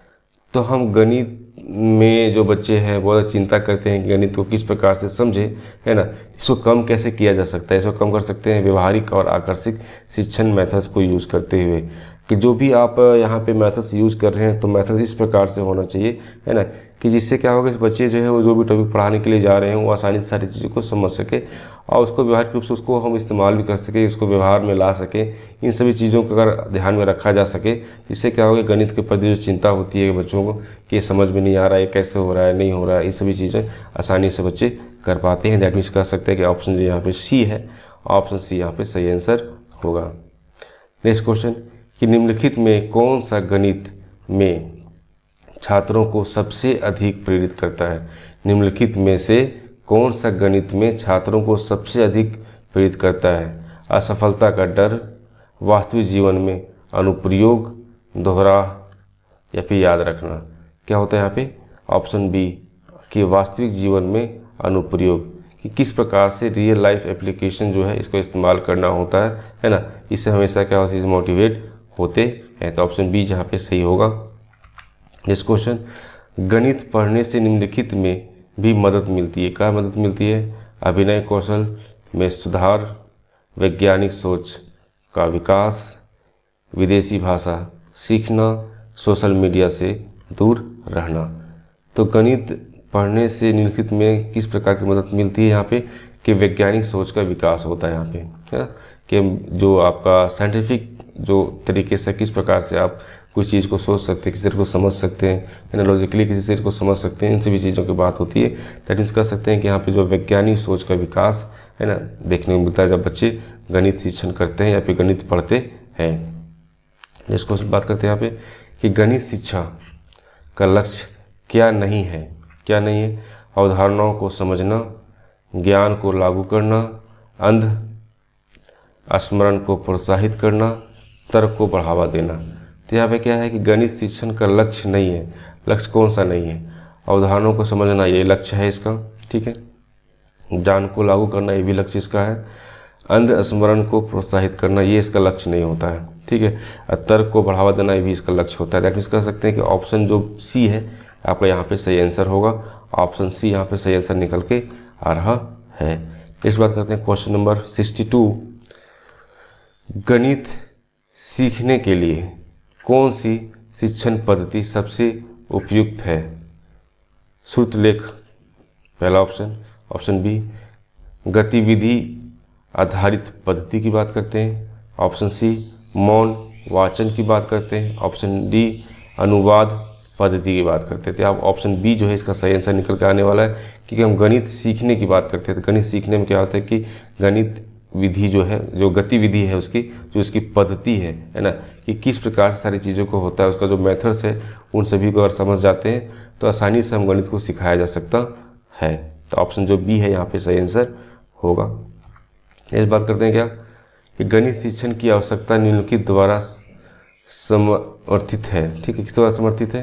तो हम गणित में जो बच्चे हैं बहुत चिंता करते हैं कि गणित को किस प्रकार से समझे, है ना, इसको कम कैसे किया जा सकता है। इसको कम कर सकते हैं व्यवहारिक और आकर्षक शिक्षण मेथड्स को यूज़ करते हुए, कि जो भी आप यहाँ पे मेथड्स यूज़ कर रहे हैं तो मेथड इस प्रकार से होना चाहिए, है ना, कि जिससे क्या होगा, बच्चे जो है वो जो भी टॉपिक पढ़ाने के लिए जा रहे हैं वो आसानी से सारी चीज़ों को समझ सके और उसको व्यवहारिक रूप से उसको हम इस्तेमाल भी कर सके, इसको व्यवहार में ला सके। इन सभी चीज़ों को अगर ध्यान में रखा जा सके, इससे क्या होगा, गणित के प्रति जो चिंता होती है बच्चों को कि समझ में नहीं आ रहा है, कैसे हो रहा है, नहीं हो रहा है, ये सभी चीज़ें आसानी से बच्चे कर पाते हैं। दैट मीन्स कह सकते हैं कि ऑप्शन जो यहाँ पे सी है, ऑप्शन सी यहाँ पे सही आंसर होगा। नेक्स्ट क्वेश्चन कि निम्नलिखित में कौन सा गणित में छात्रों को सबसे अधिक प्रेरित करता है? निम्नलिखित में से कौन सा गणित में छात्रों को सबसे अधिक प्रेरित करता है? असफलता का डर, वास्तविक जीवन में अनुप्रयोग, दोहरा या फिर याद रखना। क्या होता है यहाँ पे? ऑप्शन बी कि वास्तविक जीवन में अनुप्रयोग, कि किस प्रकार से रियल लाइफ एप्लीकेशन जो है इसको इस्तेमाल करना होता है ना, इससे हमेशा क्या होती है, मोटिवेट होते हैं। तो ऑप्शन बी जहाँ पे सही होगा। नेक्स्ट क्वेश्चन, गणित पढ़ने से निम्नलिखित में भी मदद मिलती है। क्या मदद मिलती है? अभिनय कौशल में सुधार, वैज्ञानिक सोच का विकास, विदेशी भाषा सीखना, सोशल मीडिया से दूर रहना। तो गणित पढ़ने से निम्नलिखित में किस प्रकार की मदद मिलती है? यहाँ पे कि वैज्ञानिक सोच का विकास होता है यहाँ पे, है कि जो आपका साइंटिफिक जो तरीके से किस प्रकार से आप कुछ चीज़ को सोच सकते हैं, किसी चीज़ को समझ सकते हैं, एनालॉजिकली किसी चीज़ को समझ सकते हैं, इन सभी चीज़ों की बात होती है। दैट मीन्स कह सकते हैं कि यहाँ पे जो वैज्ञानिक सोच का विकास है ना देखने को मिलता है जब बच्चे गणित शिक्षण करते हैं या फिर गणित पढ़ते हैं। नेक्स्ट क्वेश्चन बात करते हैं यहाँ पे कि गणित शिक्षा का लक्ष्य क्या नहीं है? क्या नहीं है? अवधारणाओं को समझना, ज्ञान को लागू करना, अंध स्मरण को प्रोत्साहित करना, तर्क को बढ़ावा देना। तो यहाँ पे क्या है कि गणित शिक्षण का लक्ष्य नहीं है। लक्ष्य कौन सा नहीं है? अवधारणाओं को समझना ये लक्ष्य है इसका, ठीक है। ज्ञान को लागू करना ये भी लक्ष्य इसका है। अंध स्मरण को प्रोत्साहित करना ये इसका लक्ष्य नहीं होता है। ठीक है। तर्क को बढ़ावा देना ये भी इसका लक्ष्य होता है। दैट मीन्स कह सकते हैं कि ऑप्शन जो सी है आपका यहाँ पे सही आंसर होगा। ऑप्शन सी यहाँ पे सही आंसर निकल के आ रहा है। इस बात करते हैं क्वेश्चन नंबर 62। गणित सीखने के लिए कौन सी शिक्षण पद्धति सबसे उपयुक्त है? श्रुतलेख पहला ऑप्शन। ऑप्शन बी गतिविधि आधारित पद्धति की बात करते हैं। ऑप्शन सी मौन वाचन की बात करते हैं। ऑप्शन डी अनुवाद पद्धति की बात करते थे। अब ऑप्शन बी जो है इसका सही आंसर निकल के आने वाला है, क्योंकि हम गणित सीखने की बात करते हैं। तो गणित सीखने में क्या होता है कि गणित विधि जो है, जो गतिविधि है उसकी, जो उसकी पद्धति है ना, कि किस प्रकार से सारी चीज़ों को होता है, उसका जो मेथड्स है उन सभी को अगर समझ जाते हैं तो आसानी से हम गणित को सिखाया जा सकता है। तो ऑप्शन जो बी है यहाँ पे सही आंसर होगा। इस बात करते हैं क्या कि गणित शिक्षण की आवश्यकता निम्नलिखित द्वारा समर्थित है। ठीक है, किस द्वारा समर्थित है?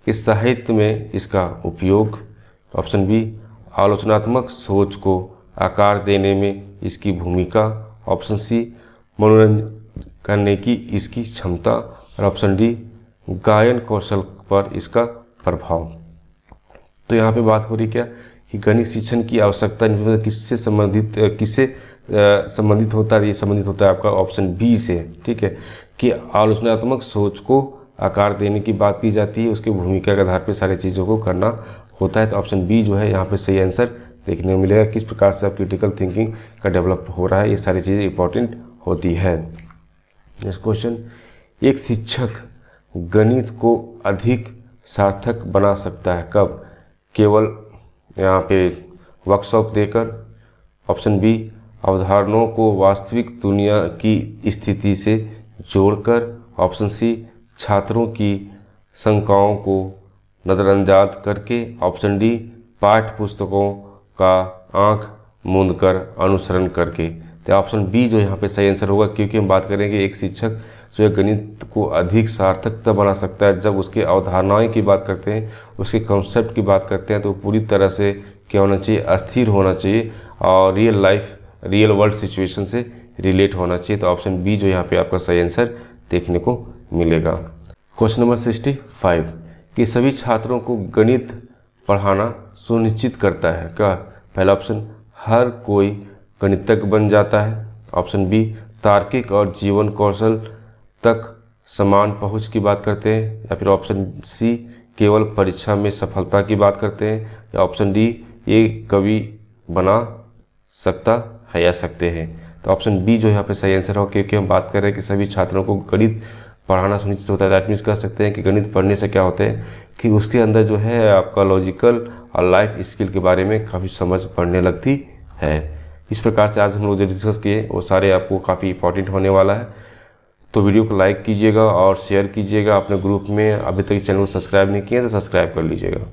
कि साहित्य में इसका उपयोग। ऑप्शन बी आलोचनात्मक सोच को आकार देने में इसकी भूमिका। ऑप्शन सी मनोरंजन करने की इसकी क्षमता। और ऑप्शन डी गायन कौशल पर इसका प्रभाव। तो यहाँ पे बात हो रही क्या कि गणित शिक्षण की आवश्यकता किससे संबंधित होता है? ये संबंधित होता है आपका ऑप्शन बी से। ठीक है, कि आलोचनात्मक सोच को आकार देने की बात की जाती है, उसकी भूमिका के आधार पर सारी चीज़ों को करना होता है। तो ऑप्शन बी जो है यहाँ पे सही आंसर देखने को मिलेगा। किस प्रकार से आप क्रिटिकल थिंकिंग का डेवलप हो रहा है, ये सारी चीज़ें इंपॉर्टेंट होती है। नेक्स्ट क्वेश्चन, एक शिक्षक गणित को अधिक सार्थक बना सकता है कब? केवल यहाँ पे वर्कशॉप देकर। ऑप्शन बी अवधारणाओं को वास्तविक दुनिया की स्थिति से जोड़कर। ऑप्शन सी छात्रों की शंकाओं को नज़रअंदाज करके। ऑप्शन डी पाठ्य पुस्तकों का आंख मूंद कर अनुसरण करके। तो ऑप्शन बी जो यहाँ पे सही आंसर होगा, क्योंकि हम बात करेंगे एक शिक्षक जो है गणित को अधिक सार्थक तब बना सकता है जब उसके अवधारणाएं की बात करते हैं, उसके कॉन्सेप्ट की बात करते हैं, तो पूरी तरह से क्या होना चाहिए? अस्थिर होना चाहिए और रियल वर्ल्ड सिचुएशन से रिलेट होना चाहिए। तो ऑप्शन बी जो यहाँ पे आपका सही आंसर देखने को मिलेगा। क्वेश्चन नंबर 65 कि सभी छात्रों को गणित पढ़ाना सुनिश्चित करता है क्या? पहला ऑप्शन हर कोई गणितज्ञ बन जाता है। ऑप्शन बी तार्किक और जीवन कौशल तक समान पहुंच की बात करते हैं। या फिर ऑप्शन सी केवल परीक्षा में सफलता की बात करते हैं। या ऑप्शन डी ये कवि बना सकता है या सकते हैं। तो ऑप्शन बी जो यहाँ पे सही आंसर हो, क्योंकि हम बात कर रहे हैं कि सभी छात्रों को गणित पढ़ाना सुनिश्चित होता है। दैट मीन्स कह सकते हैं कि गणित पढ़ने से क्या होता है कि उसके अंदर जो है आपका लॉजिकल और लाइफ स्किल के बारे में काफ़ी समझ पड़ने लगती है। इस प्रकार से आज हम लोग जो डिस्कस किए वो सारे आपको काफ़ी इंपॉर्टेंट होने वाला है। तो वीडियो को लाइक कीजिएगा और शेयर कीजिएगा अपने ग्रुप में। अभी तक चैनल को सब्सक्राइब नहीं किए तो सब्सक्राइब कर लीजिएगा।